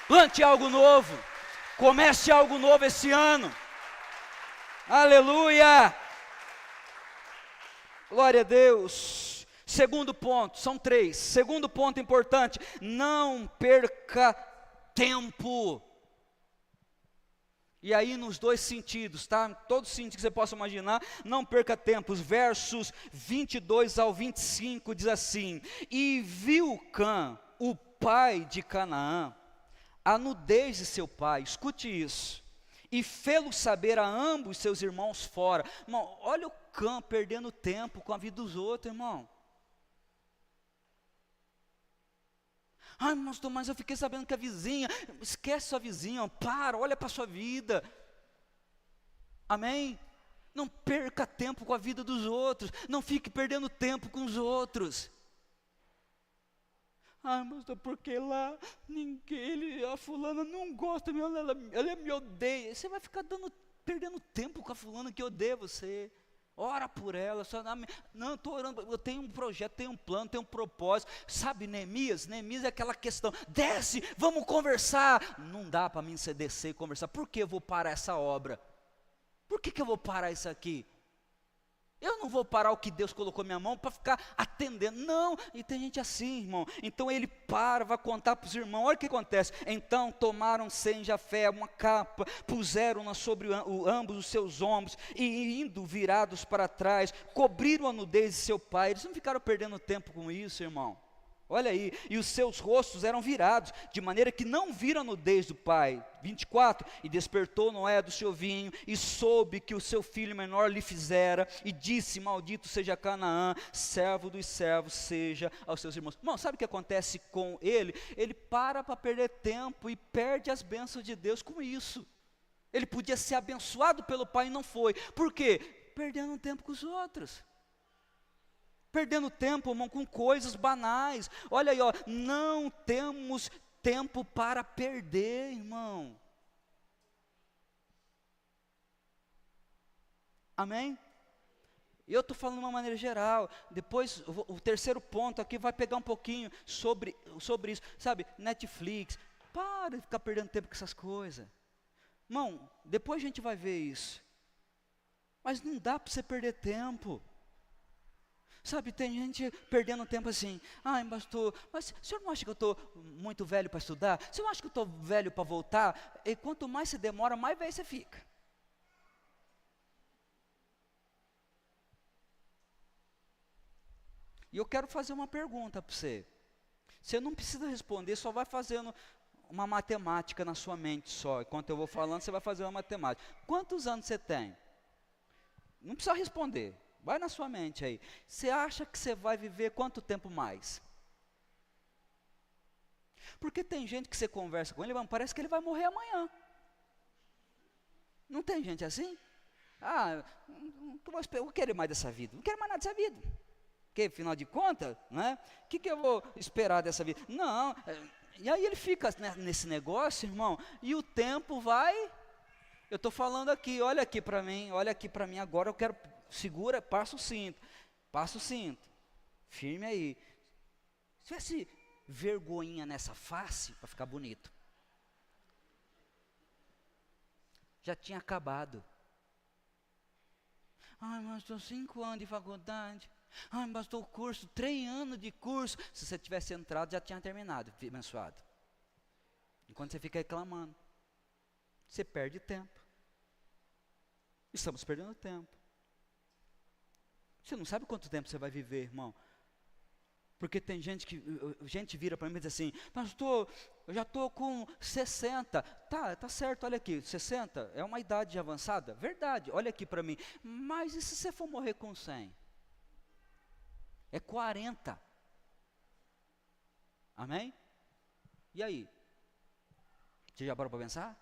Plante algo novo, comece algo novo esse ano, aleluia, glória a Deus. Segundo ponto, são 3, segundo ponto importante, não perca tempo. E aí nos 2 sentidos, tá? Todos os sentidos que você possa imaginar, não perca tempo. Os versos 22 ao 25 diz assim: E viu Cã, o pai de Canaã, a nudez de seu pai, escute isso, e fê-lo saber a ambos seus irmãos fora. Irmão, olha o Cã perdendo tempo com a vida dos outros, irmão. Pastor, mas eu fiquei sabendo que a vizinha, esquece sua vizinha, olha para a sua vida, amém? Não perca tempo com a vida dos outros, não fique perdendo tempo com os outros. Pastor, porque lá, a fulana não gosta, ela me odeia. Você vai ficar perdendo tempo com a fulana que odeia você. Ora por ela, não, estou orando, eu tenho um projeto, tenho um plano, tenho um propósito. Sabe, Neemias é aquela questão, desce, vamos conversar. Não dá para mim descer e conversar. Por que eu vou parar essa obra? Por que eu vou parar isso aqui? Eu não vou parar o que Deus colocou na minha mão para ficar atendendo, não. E tem gente assim, irmão. Então ele vai contar para os irmãos. Olha o que acontece. Então tomaram sem Jafé uma capa, puseram-na sobre ambos os seus ombros, e indo virados para trás, cobriram a nudez de seu pai. Eles não ficaram perdendo tempo com isso, irmão. Olha aí, e os seus rostos eram virados, de maneira que não viram a nudez do pai. 24, e despertou Noé do seu vinho, e soube que o seu filho menor lhe fizera, e disse, maldito seja Canaã, servo dos servos seja aos seus irmãos. Irmão, sabe o que acontece com ele? Ele para perder tempo, e perde as bênçãos de Deus com isso. Ele podia ser abençoado pelo pai e não foi. Por quê? Perdendo tempo com os outros. perdendo tempo, irmão, com coisas banais. Olha aí, ó, não temos tempo para perder, irmão. Amém? E eu estou falando de uma maneira geral. Depois, o terceiro ponto aqui vai pegar um pouquinho sobre isso. Sabe, Netflix, para de ficar perdendo tempo com essas coisas. Irmão, depois a gente vai ver isso. Mas não dá para você perder tempo. Sabe, tem gente perdendo tempo assim. Ai, pastor, mas o senhor não acha que eu estou muito velho para estudar? O senhor não acha que eu estou velho para voltar? E quanto mais você demora, mais velho você fica. E eu quero fazer uma pergunta para você. Você não precisa responder, só vai fazendo uma matemática na sua mente só. Enquanto eu vou falando, você vai fazer uma matemática. Quantos anos você tem? Não precisa responder. Vai na sua mente aí. Você acha que você vai viver quanto tempo mais? Porque tem gente que você conversa com ele, parece que ele vai morrer amanhã. Não tem gente assim? Ah, não vou querer mais dessa vida. Não quero mais nada dessa vida. Porque, afinal de contas, né? O que eu vou esperar dessa vida? Não. E aí ele fica nesse negócio, irmão, e o tempo vai. Eu estou falando aqui, olha aqui para mim agora, eu quero, segura, passa o cinto, firme aí. Se tivesse vergonhinha nessa face, para ficar bonito, já tinha acabado. Ai, mas estou 5 anos de faculdade, ai, mas estou curso, 3 anos de curso. Se você tivesse entrado, já tinha terminado, abençoado. Enquanto você fica reclamando, você perde tempo. Estamos perdendo tempo. Você não sabe quanto tempo você vai viver, irmão. Porque tem gente que vira para mim e diz assim, pastor, eu já estou com 60. Tá certo, olha aqui, 60 é uma idade avançada? Verdade, olha aqui para mim. Mas e se você for morrer com 100? É 40. Amém? E aí? Você já parou para pensar?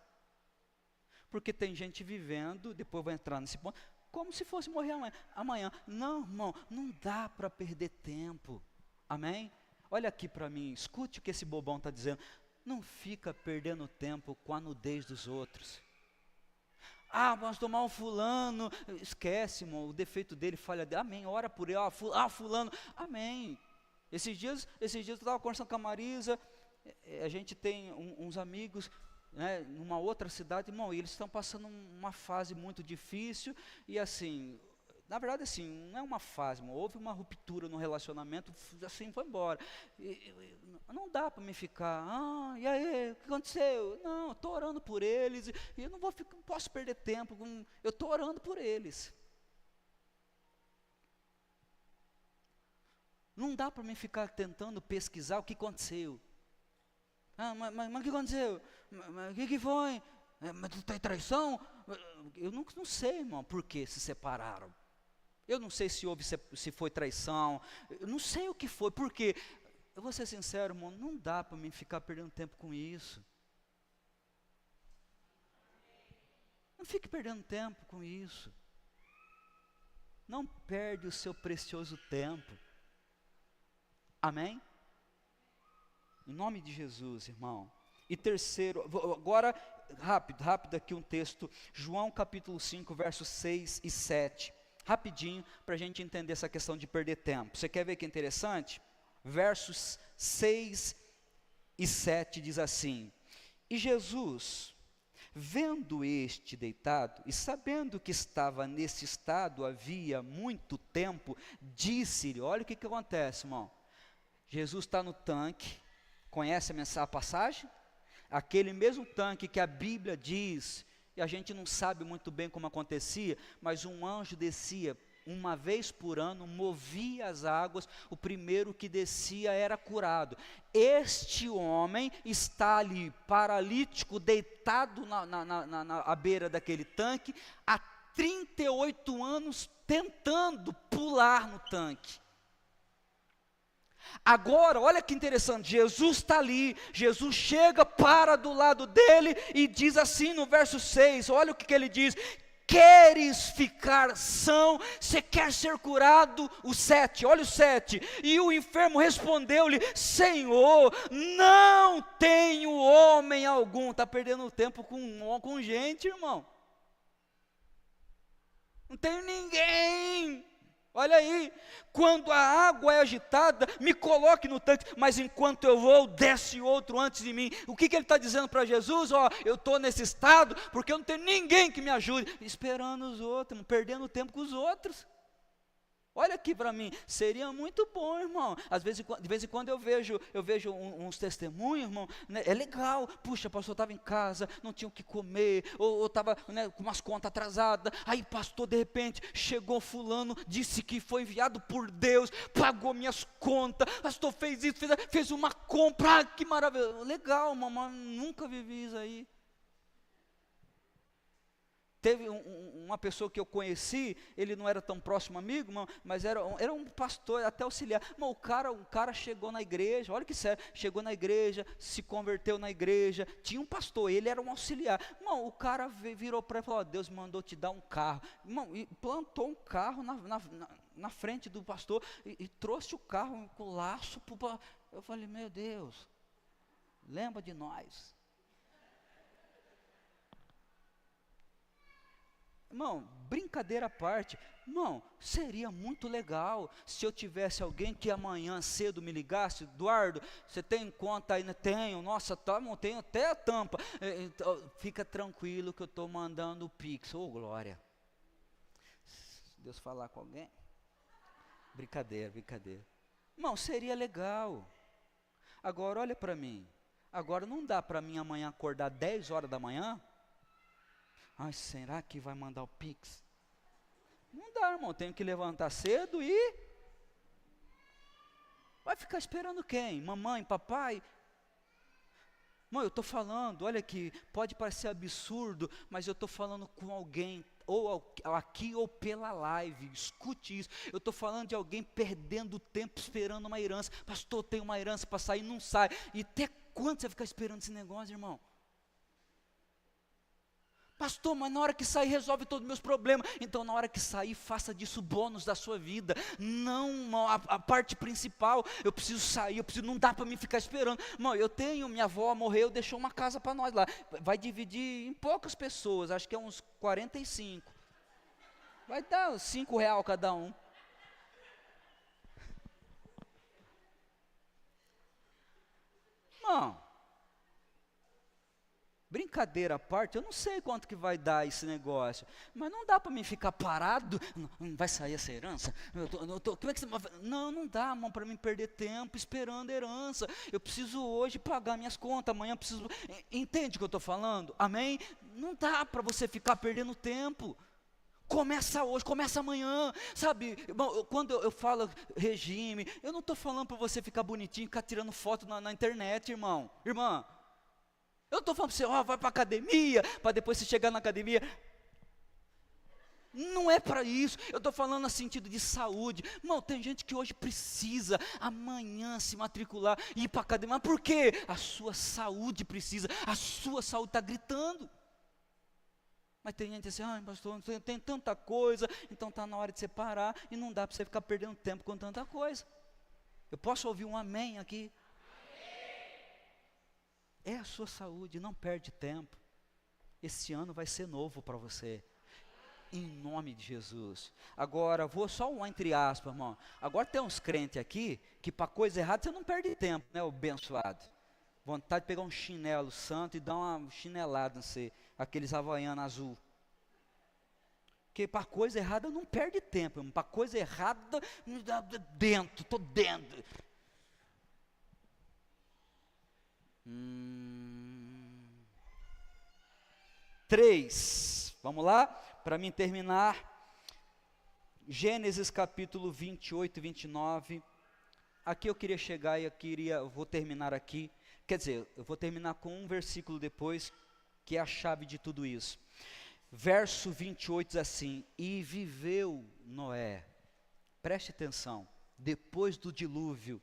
Porque tem gente vivendo, depois vai entrar nesse ponto, como se fosse morrer amanhã. Não, irmão, não dá para perder tempo. Amém? Olha aqui para mim, escute o que esse bobão está dizendo. Não fica perdendo tempo com a nudez dos outros. Ah, vamos tomar um fulano. Esquece, irmão, o defeito dele, falha dele. Amém, ora por ele. Fulano. Amém. Esses dias eu estava conversando com a Marisa. A gente tem uns amigos, né, numa outra cidade, irmão, e eles estão passando uma fase muito difícil, e assim, na verdade assim, não é uma fase, irmão, houve uma ruptura no relacionamento, assim, foi embora, não dá para me ficar, e aí, o que aconteceu? Não, eu estou orando por eles, e eu não posso perder tempo, eu estou orando por eles. Não dá para me ficar tentando pesquisar o que aconteceu. Mas o que aconteceu? O que foi? Mas tu tem traição? Eu não sei, irmão, por que se separaram. Eu não sei se foi traição. Eu não sei o que foi, porque, eu vou ser sincero, irmão, não dá para mim ficar perdendo tempo com isso. Não fique perdendo tempo com isso. Não perde o seu precioso tempo. Amém? Em nome de Jesus, irmão. E terceiro, agora, rápido aqui um texto, João capítulo 5, versos 6 e 7. Rapidinho, para a gente entender essa questão de perder tempo. Você quer ver que é interessante? Versos 6 e 7 diz assim: E Jesus, vendo este deitado, e sabendo que estava nesse estado havia muito tempo, disse-lhe, olha o que acontece, irmão. Jesus está no tanque, conhece a passagem? Aquele mesmo tanque que a Bíblia diz, e a gente não sabe muito bem como acontecia, mas um anjo descia uma vez por ano, movia as águas, o primeiro que descia era curado. Este homem está ali, paralítico, deitado à beira daquele tanque, há 38 anos tentando pular no tanque. Agora, olha que interessante, Jesus está ali, Jesus chega, para do lado dele e diz assim no verso 6, olha o que ele diz: queres ficar são? Você quer ser curado? O 7, olha o 7. E o enfermo respondeu-lhe: Senhor, não tenho homem algum. Está perdendo tempo com gente, irmão. Não tenho ninguém. Olha aí, quando a água é agitada, me coloque no tanque, mas enquanto eu vou, desce outro antes de mim. O que ele está dizendo para Jesus? Ó, eu estou nesse estado, porque eu não tenho ninguém que me ajude, esperando os outros, perdendo tempo com os outros. Olha aqui para mim, seria muito bom, irmão. Às vezes, de vez em quando eu vejo uns testemunhos, irmão, né? É legal. Puxa, pastor, estava em casa, não tinha o que comer, ou estava, né, com umas contas atrasadas. Aí, pastor, de repente, chegou fulano, disse que foi enviado por Deus, pagou minhas contas, pastor fez isso, fez uma compra, ah, que maravilha. Legal, mamãe, nunca vivi isso aí. Teve uma pessoa que eu conheci, ele não era tão próximo amigo, mas era um pastor, até auxiliar. Mas o cara chegou na igreja, olha que sério, chegou na igreja, se converteu na igreja, tinha um pastor, ele era um auxiliar. Irmão, o cara virou para ele e falou: Deus mandou te dar um carro. Irmão, e plantou um carro na frente do pastor, e trouxe o carro com o laço. Eu falei: meu Deus, lembra de nós. Irmão, brincadeira à parte, irmão, seria muito legal se eu tivesse alguém que amanhã cedo me ligasse: Eduardo, você tem conta aí? Tenho, nossa, tenho até a tampa, então, fica tranquilo que eu estou mandando o Pix. Ô, glória, Deus falar com alguém, brincadeira, irmão, seria legal. Agora olha para mim, agora não dá para mim amanhã acordar 10 horas da manhã, ai, será que vai mandar o Pix? Não dá, irmão, tenho que levantar cedo e... vai ficar esperando quem? Mamãe, papai? Irmão, eu estou falando, olha aqui, pode parecer absurdo, mas eu estou falando com alguém, ou aqui ou pela live, escute isso. Eu estou falando de alguém perdendo tempo esperando uma herança. Pastor, tem uma herança para sair, não sai. E até quando você vai ficar esperando esse negócio, irmão? Pastor, mas na hora que sair resolve todos os meus problemas. Então na hora que sair, faça disso bônus da sua vida. Não a parte principal. Eu preciso sair, não dá para mim ficar esperando. Irmão, minha avó morreu, deixou uma casa para nós lá. Vai dividir em poucas pessoas, acho que é uns 45. Vai dar uns R$5 cada um. Irmão, brincadeira à parte, eu não sei quanto que vai dar esse negócio, mas não dá para mim ficar parado, não vai sair essa herança, como é que você vai? Não dá, irmão, para mim perder tempo esperando a herança. Eu preciso hoje pagar minhas contas, amanhã preciso, entende o que eu estou falando? Amém? Não dá para você ficar perdendo tempo. Começa hoje, começa amanhã, sabe? Irmão, quando eu falo regime, eu não estou falando para você ficar bonitinho, ficar tirando foto na internet, irmão, irmã. Eu estou falando para você, vai para a academia, para depois você chegar na academia. Não é para isso, eu estou falando no sentido de saúde. Irmão, tem gente que hoje precisa amanhã se matricular e ir para a academia. Mas por quê? A sua saúde precisa, a sua saúde está gritando. Mas tem gente assim: ai, pastor, tem tanta coisa, então está na hora de separar, e não dá para você ficar perdendo tempo com tanta coisa. Eu posso ouvir um amém aqui? É a sua saúde, não perde tempo. Esse ano vai ser novo para você, em nome de Jesus. Agora, vou só um entre aspas, irmão. Agora tem uns crentes aqui, que para coisa errada você não perde tempo, né, o abençoado. Vontade de pegar um chinelo santo e dar uma chinelada, não sei, aqueles havaianos azul. Porque para coisa errada não perde tempo, irmão. Para coisa errada, estou dentro. 3, vamos lá, para mim terminar, Gênesis capítulo 28 e 29, aqui eu queria chegar e eu vou terminar aqui, quer dizer, eu vou terminar com um versículo depois, que é a chave de tudo isso. Verso 28 diz assim: e viveu Noé, preste atenção, depois do dilúvio,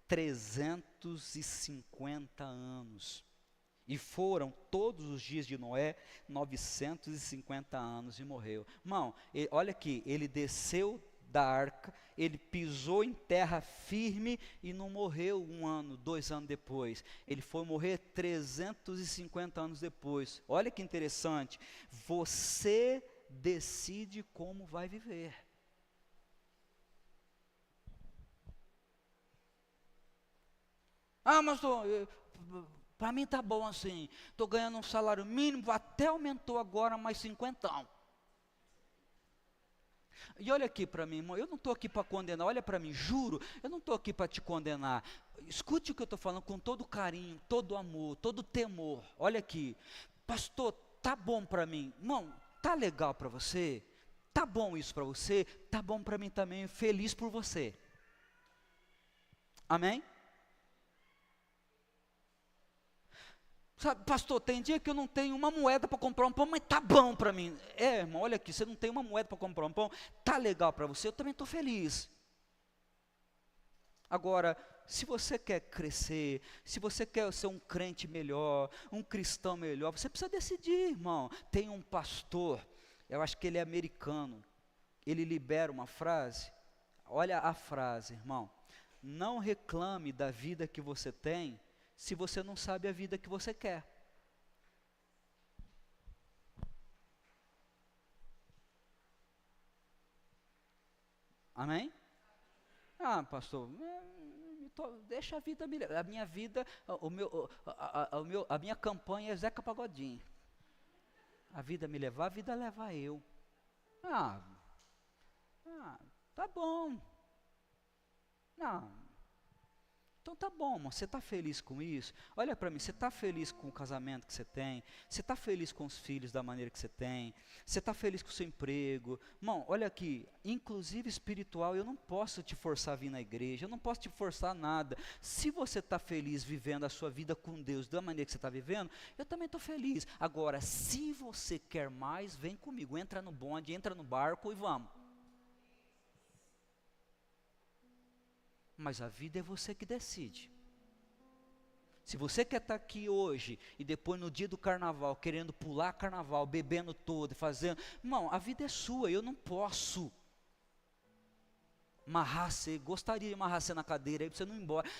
350 anos, E foram todos os dias de Noé 950 anos e morreu. Irmão, olha aqui, ele desceu da arca, ele pisou em terra firme e não morreu 1 ano, 2 anos depois. Ele foi morrer 350 anos depois. Olha que interessante. Você decide como vai viver. Mas para mim tá bom assim, estou ganhando um salário mínimo, até aumentou agora mais 50. E olha aqui para mim, irmão, eu não estou aqui para condenar, olha para mim, juro, eu não estou aqui para te condenar. Escute o que eu estou falando com todo carinho, todo amor, todo temor. Olha aqui, pastor, tá bom para mim, irmão, tá legal para você? Tá bom isso para você? Tá bom para mim também, feliz por você. Amém? Sabe, pastor, tem dia que eu não tenho uma moeda para comprar um pão, mas tá bom para mim. Irmão, olha aqui, você não tem uma moeda para comprar um pão, tá legal para você, eu também estou feliz. Agora, se você quer crescer, se você quer ser um crente melhor, um cristão melhor, você precisa decidir, irmão. Tem um pastor, eu acho que ele é americano, ele libera uma frase, olha a frase, irmão. Não reclame da vida que você tem, se você não sabe a vida que você quer. Amém? Pastor, deixa a vida me levar. A minha vida, a minha campanha é Zeca Pagodinho. A vida me levar, a vida leva eu. Tá bom. Então tá bom, irmão, você está feliz com isso? Olha para mim, você está feliz com o casamento que você tem? Você está feliz com os filhos da maneira que você tem? Você está feliz com o seu emprego? Irmão, olha aqui, inclusive espiritual, eu não posso te forçar a vir na igreja, eu não posso te forçar nada. Se você está feliz vivendo a sua vida com Deus da maneira que você está vivendo, eu também estou feliz. Agora, se você quer mais, vem comigo, entra no bonde, entra no barco e vamos. Mas a vida é você que decide. Se você quer estar aqui hoje e depois no dia do carnaval, querendo pular carnaval, bebendo todo, fazendo... Irmão, a vida é sua, eu não posso amarrar você, gostaria de amarrar você na cadeira aí para você não ir embora,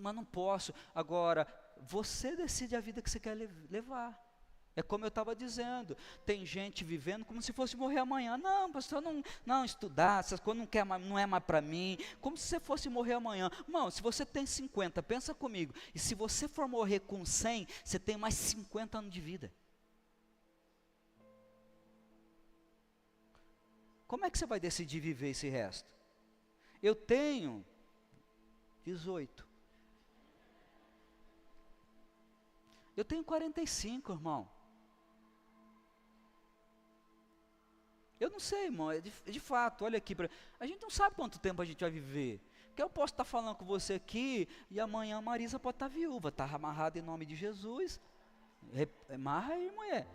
mas não posso. Agora, você decide a vida que você quer levar. É como eu estava dizendo, tem gente vivendo como se fosse morrer amanhã. Não, pastor, não estudar, essas coisas não é mais para mim, como se você fosse morrer amanhã. Irmão, se você tem 50, pensa comigo, e se você for morrer com 100, você tem mais 50 anos de vida. Como é que você vai decidir viver esse resto? Eu tenho 18. Eu tenho 45, irmão. Eu não sei, irmão, de fato, olha aqui, a gente não sabe quanto tempo a gente vai viver. Porque eu posso estar falando com você aqui, e amanhã a Marisa pode estar viúva, está amarrada em nome de Jesus. Amarra aí, mulher.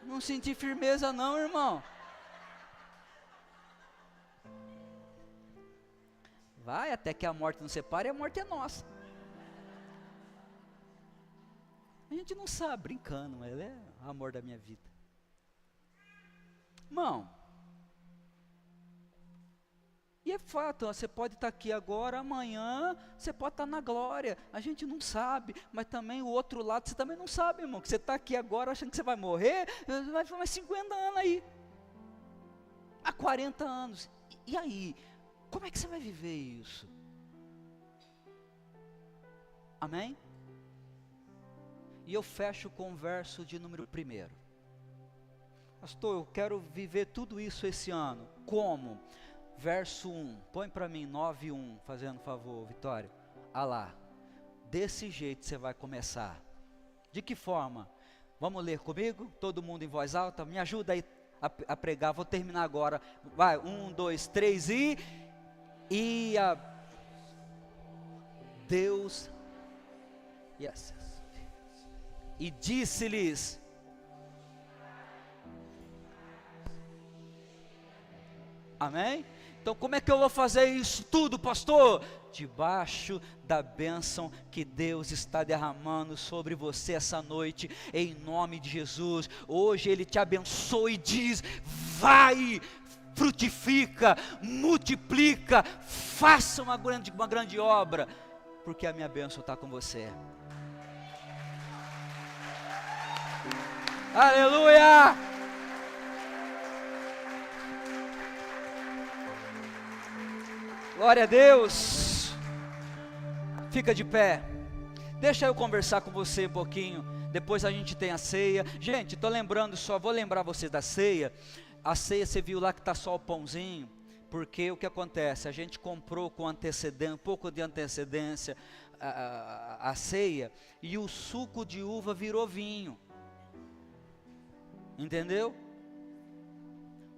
Não senti firmeza não, irmão. Vai até que a morte nos separe, e a morte é nossa. A gente não sabe, brincando, mas ele é o amor da minha vida. Irmão, e é fato, você pode estar aqui agora, amanhã você pode estar na glória, a gente não sabe, mas também o outro lado você também não sabe, irmão, que você está aqui agora achando que você vai morrer, vai ficar mais 50 anos aí, há 40 anos, e aí, como é que você vai viver isso? Amém? E eu fecho com o verso de número 1. Pastor, eu quero viver tudo isso esse ano. Como? Verso 1. Põe para mim 9:1, fazendo favor, Vitória. Lá. Desse jeito você vai começar. De que forma? Vamos ler comigo? Todo mundo em voz alta? Me ajuda aí a pregar. Vou terminar agora. Vai, 1, 2, 3 e a Deus. Yes. E disse-lhes. Amém? Então como é que eu vou fazer isso tudo, pastor? Debaixo da bênção que Deus está derramando sobre você essa noite, em nome de Jesus. Hoje Ele te abençoa e diz: vai, frutifica, multiplica, faça uma grande obra, porque a minha bênção está com você. Aleluia! Glória a Deus. Fica de pé. Deixa eu conversar com você um pouquinho. Depois a gente tem a ceia. Gente, estou lembrando só, vou lembrar você da ceia. A ceia, você viu lá que está só o pãozinho. Porque o que acontece? A gente comprou com antecedência, um pouco de antecedência a ceia. E o suco de uva virou vinho. Entendeu?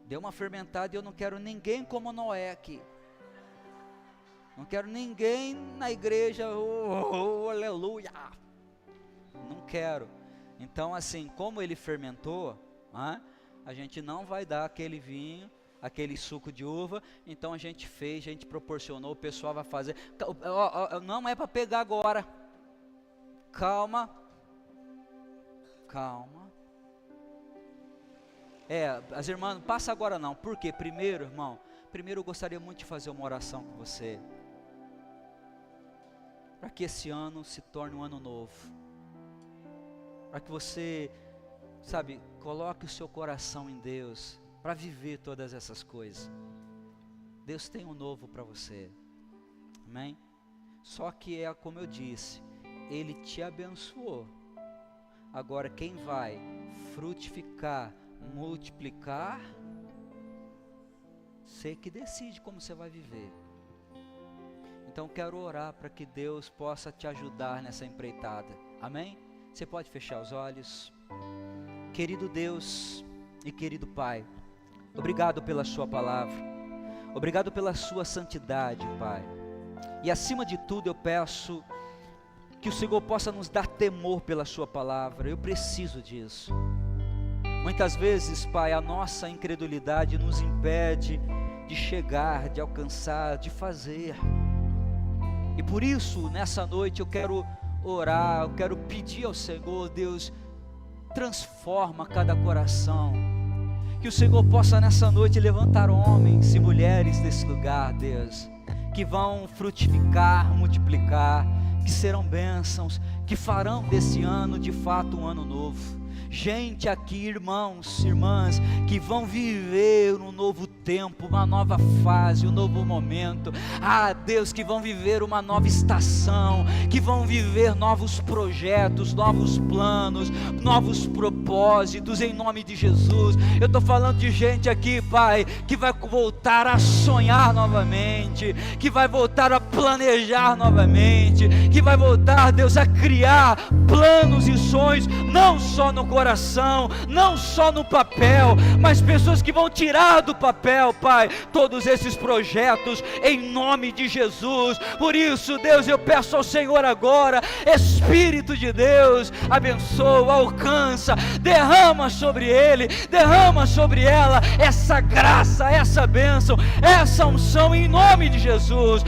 Deu uma fermentada e eu não quero ninguém como Noé aqui. Não quero ninguém na igreja, aleluia. Não quero. Então assim, como ele fermentou, a gente não vai dar aquele vinho, aquele suco de uva. Então a gente fez, a gente proporcionou, o pessoal vai fazer. Não é para pegar agora. Calma. As irmãs, não passa agora não. Por quê? Primeiro, irmão, eu gostaria muito de fazer uma oração com você. Para que esse ano se torne um ano novo. Para que você, coloque o seu coração em Deus, para viver todas essas coisas. Deus tem um novo para você. Amém? Só que como eu disse, Ele te abençoou. Agora quem vai frutificar, multiplicar, você que decide como você vai viver. Então quero orar para que Deus possa te ajudar nessa empreitada. Amém? Você pode fechar os olhos. Querido Deus e querido Pai, obrigado pela sua palavra. Obrigado pela sua santidade, Pai. E acima de tudo eu peço que o Senhor possa nos dar temor pela sua palavra. Eu preciso disso. Muitas vezes, Pai, a nossa incredulidade nos impede de chegar, de alcançar, de fazer. E por isso, nessa noite eu quero orar, eu quero pedir ao Senhor, Deus, transforma cada coração. Que o Senhor possa nessa noite levantar homens e mulheres desse lugar, Deus, que vão frutificar, multiplicar, que serão bênçãos, que farão desse ano de fato um ano novo. Gente aqui, irmãos, irmãs, que vão viver um novo tempo, uma nova fase, um novo momento. Deus, que vão viver uma nova estação, que vão viver novos projetos, novos planos, novos propósitos, em nome de Jesus. Eu estou falando de gente aqui, Pai, que vai voltar a sonhar novamente, que vai voltar a planejar novamente, que vai voltar, Deus, a criar planos e sonhos, não só no coração, não só no papel, mas pessoas que vão tirar do papel, Pai, todos esses projetos, em nome de Jesus. Por isso, Deus, eu peço ao Senhor agora, Espírito de Deus, abençoa, alcança, derrama sobre ele, derrama sobre ela, essa graça, essa bênção, essa unção, em nome de Jesus.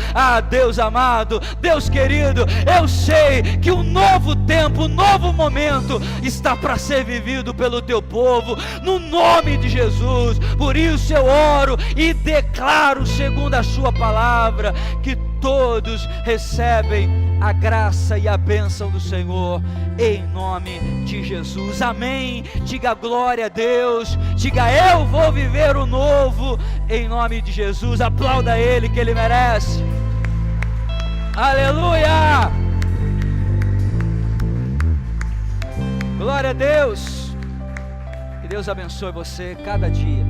Deus amado, Deus querido, eu sei que um novo tempo, um novo momento está para ser vivido pelo teu povo, no nome de Jesus. Por isso eu oro e declaro, segundo a sua palavra, que todos recebem a graça e a bênção do Senhor, em nome de Jesus. Amém. Diga glória a Deus, diga eu vou viver o novo, em nome de Jesus. Aplauda Ele, que Ele merece. Aleluia. Glória a Deus. Que Deus abençoe você cada dia,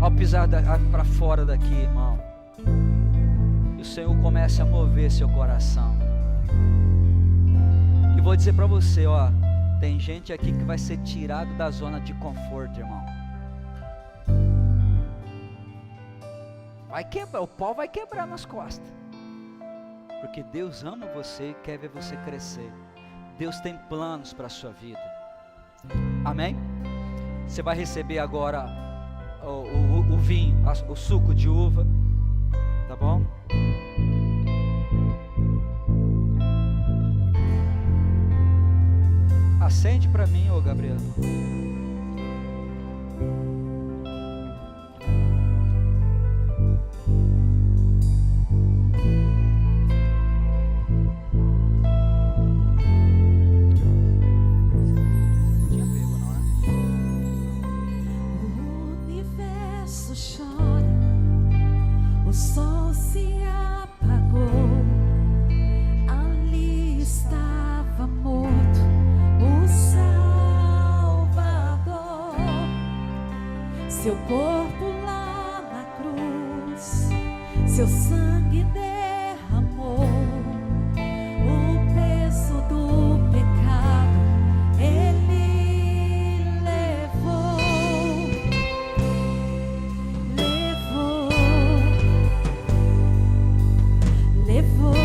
ao pisar para fora daqui, irmão. E o Senhor comece a mover seu coração. E vou dizer para você, tem gente aqui que vai ser tirado da zona de conforto, irmão. Vai quebrar, o pau vai quebrar nas costas. Porque Deus ama você e quer ver você crescer. Deus tem planos para a sua vida. Amém? Você vai receber agora o vinho, o suco de uva. Tá bom? Acende para mim, ô Gabriel. Seu corpo lá na cruz, seu sangue derramou, o peso do pecado ele levou, levou.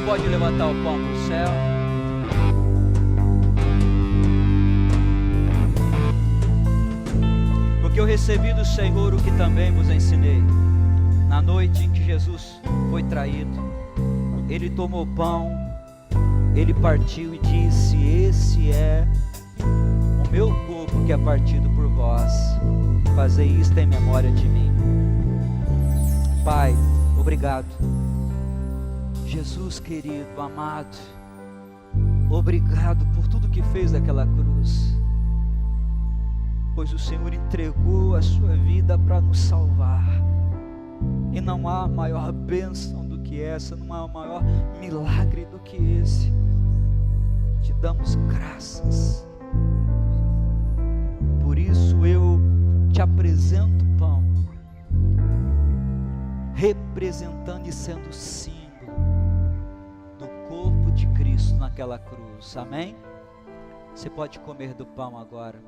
Pode levantar o pão para o céu. Porque eu recebi do Senhor o que também vos ensinei. Na noite em que Jesus foi traído, ele tomou pão, ele partiu e disse: esse é o meu corpo que é partido por vós. Fazei isto em memória de mim. Pai, obrigado. Jesus querido, amado, obrigado por tudo que fez naquela cruz, pois o Senhor entregou a sua vida para nos salvar, e não há maior bênção do que essa, não há maior milagre do que esse. Te damos graças, por isso eu te apresento o pão, representando e sendo símbolo do corpo de Cristo naquela cruz. Amém? Você pode comer do pão agora.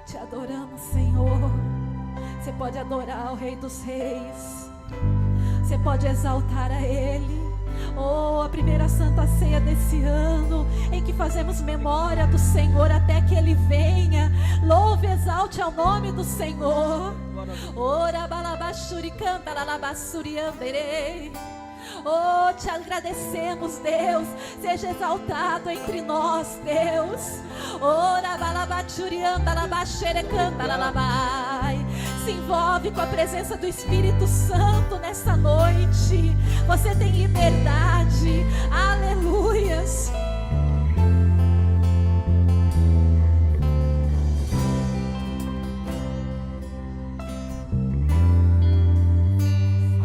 Te adoramos, Senhor. Você pode adorar o Rei dos Reis, você pode exaltar a Ele. Oh, a primeira Santa Ceia desse ano, em que fazemos memória do Senhor até que Ele venha. Louve, exalte ao nome do Senhor. Ora balabashuri canta lalabassuri anderei. Oh, te agradecemos, Deus. Seja exaltado entre nós, Deus. Ora balabachurianda labaxere canta lalabai. Se envolve com a presença do Espírito Santo nessa noite. Você tem liberdade. Aleluias.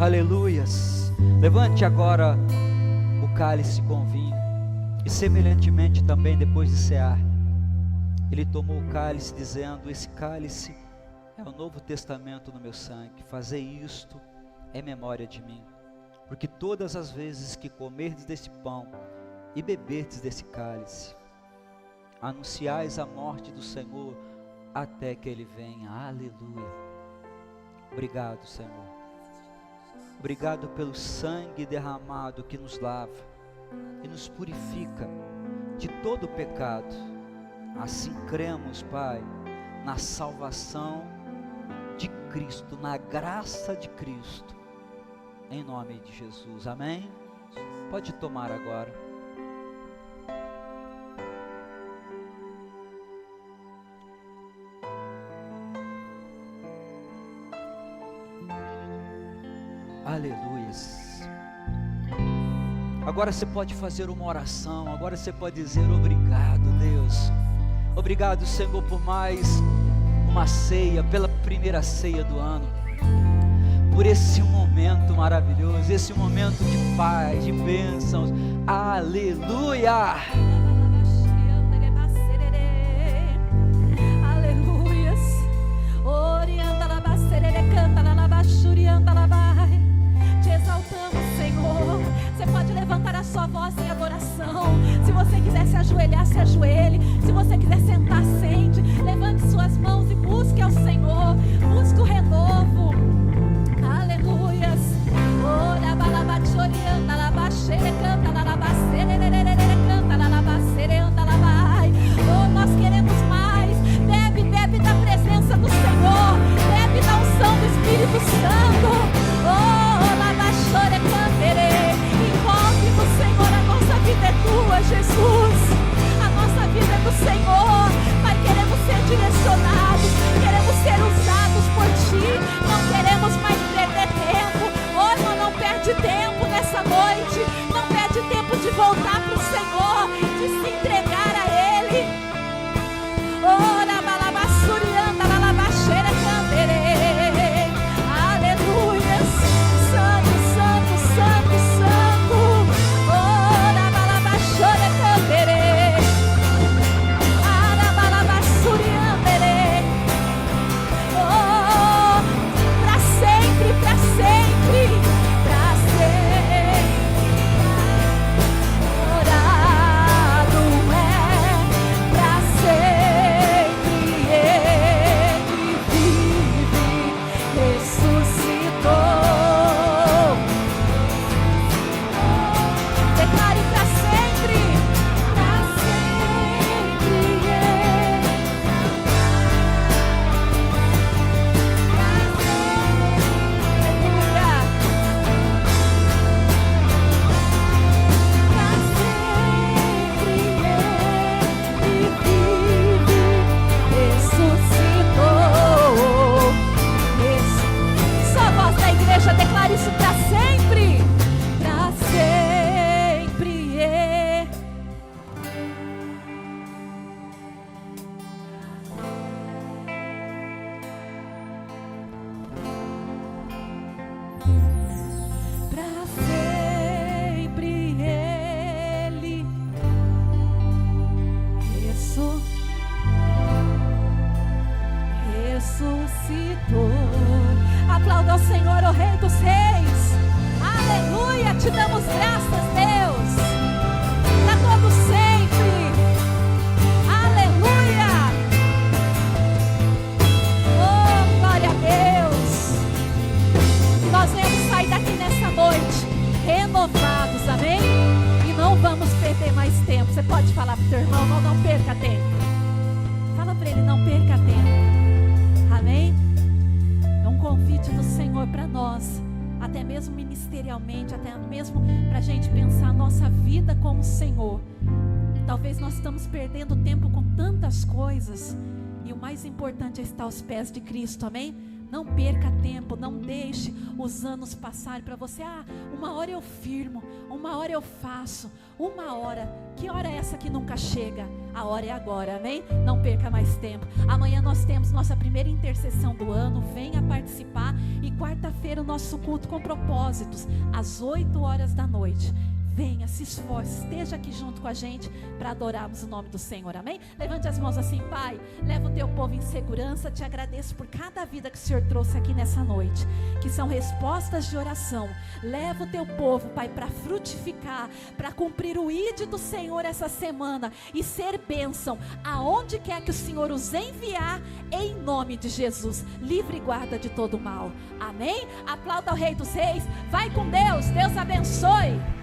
Aleluias. Levante agora o cálice com vinho. E semelhantemente também, depois de cear, ele tomou o cálice dizendo: esse cálice é o novo testamento no meu sangue. Fazei isto em memória de mim. Porque todas as vezes que comerdes desse pão e beberdes desse cálice, anunciais a morte do Senhor até que Ele venha. Aleluia. Obrigado, Senhor. Obrigado pelo sangue derramado que nos lava e nos purifica de todo o pecado. Assim cremos, Pai, na salvação de Cristo, na graça de Cristo, em nome de Jesus. Amém? Pode tomar agora. Aleluias. Agora você pode fazer uma oração. Agora você pode dizer: obrigado, Deus. Obrigado, Senhor, por mais uma ceia, pela primeira ceia do ano, por esse momento maravilhoso, esse momento de paz, de bênçãos. Aleluia. Aleluias. Orianda la bacerere canta la bachurianda la vai. Te exaltamos, Senhor. Você pode levantar a sua voz em adoração. Se você quiser se ajoelhar, se ajoelhe. Se você quiser sentar, sente. Levante suas mãos e busque ao Senhor. Busque o renovo. Aleluias. Ora balabachorianda la bachere canta la bacerere canta la bacereanda la vai. Oh, nós queremos mais. Bebe, bebe da presença do Senhor. Bebe da unção do Espírito Santo. Oh, la bachore cantere. Envolve no Senhor, a nossa vida é tua, Jesus. A nossa vida é do Senhor. Pai, queremos ser direcionados, queremos ser usados por Ti. Não queremos mais perder tempo. Oh, irmão, não perde tempo nessa noite. Não perde tempo de voltar para o Senhor, de se entregar a Ele. Oh, la balabassurianda, la labaxera cantere. Aleluias. Santo, santo, santo, santo. Oh, la balabaxora cantere. La balabassuriandere. Oh, para sempre, para sempre, para sempre. Orado é para sempre. Ele vive, ressuscitou. Declare para sempre, para sempre. Só a voz da igreja declara isso para sempre. Para sempre. Para sempre Ele ressuscitou. Aplauda ao Senhor, o Rei dos Reis. Aleluia, te damos graças, Deus, para todo sempre. Aleluia. Oh, glória a Deus. Nós vamos sair daqui nessa noite renovados, amém? E não vamos perder mais tempo. Você pode falar para o teu irmão: não perca tempo. Fala para ele: não perca tempo. Amém? É um convite do Senhor para nós até mesmo ministerialmente, até mesmo para a gente pensar a nossa vida como Senhor. Talvez nós estamos perdendo tempo com tantas coisas, e o mais importante é estar aos pés de Cristo, amém? Não perca tempo, não deixe os anos passarem para você. Uma hora eu firmo, uma hora eu faço, uma hora. Que hora é essa que nunca chega? A hora é agora, amém? Não perca mais tempo. Amanhã nós temos nossa primeira intercessão do ano, venha participar. E quarta-feira o nosso culto com propósitos, às 8h da noite. Venha, se esforce, esteja aqui junto com a gente para adorarmos o nome do Senhor, amém? Levante as mãos assim, Pai, leva o teu povo em segurança. Te agradeço por cada vida que o Senhor trouxe aqui nessa noite, que são respostas de oração. Leva o teu povo, Pai, para frutificar, para cumprir o ID do Senhor essa semana e ser bênção aonde quer que o Senhor os enviar, em nome de Jesus. Livre e guarda de todo mal, amém? Aplauda o Rei dos Reis, vai com Deus, Deus abençoe.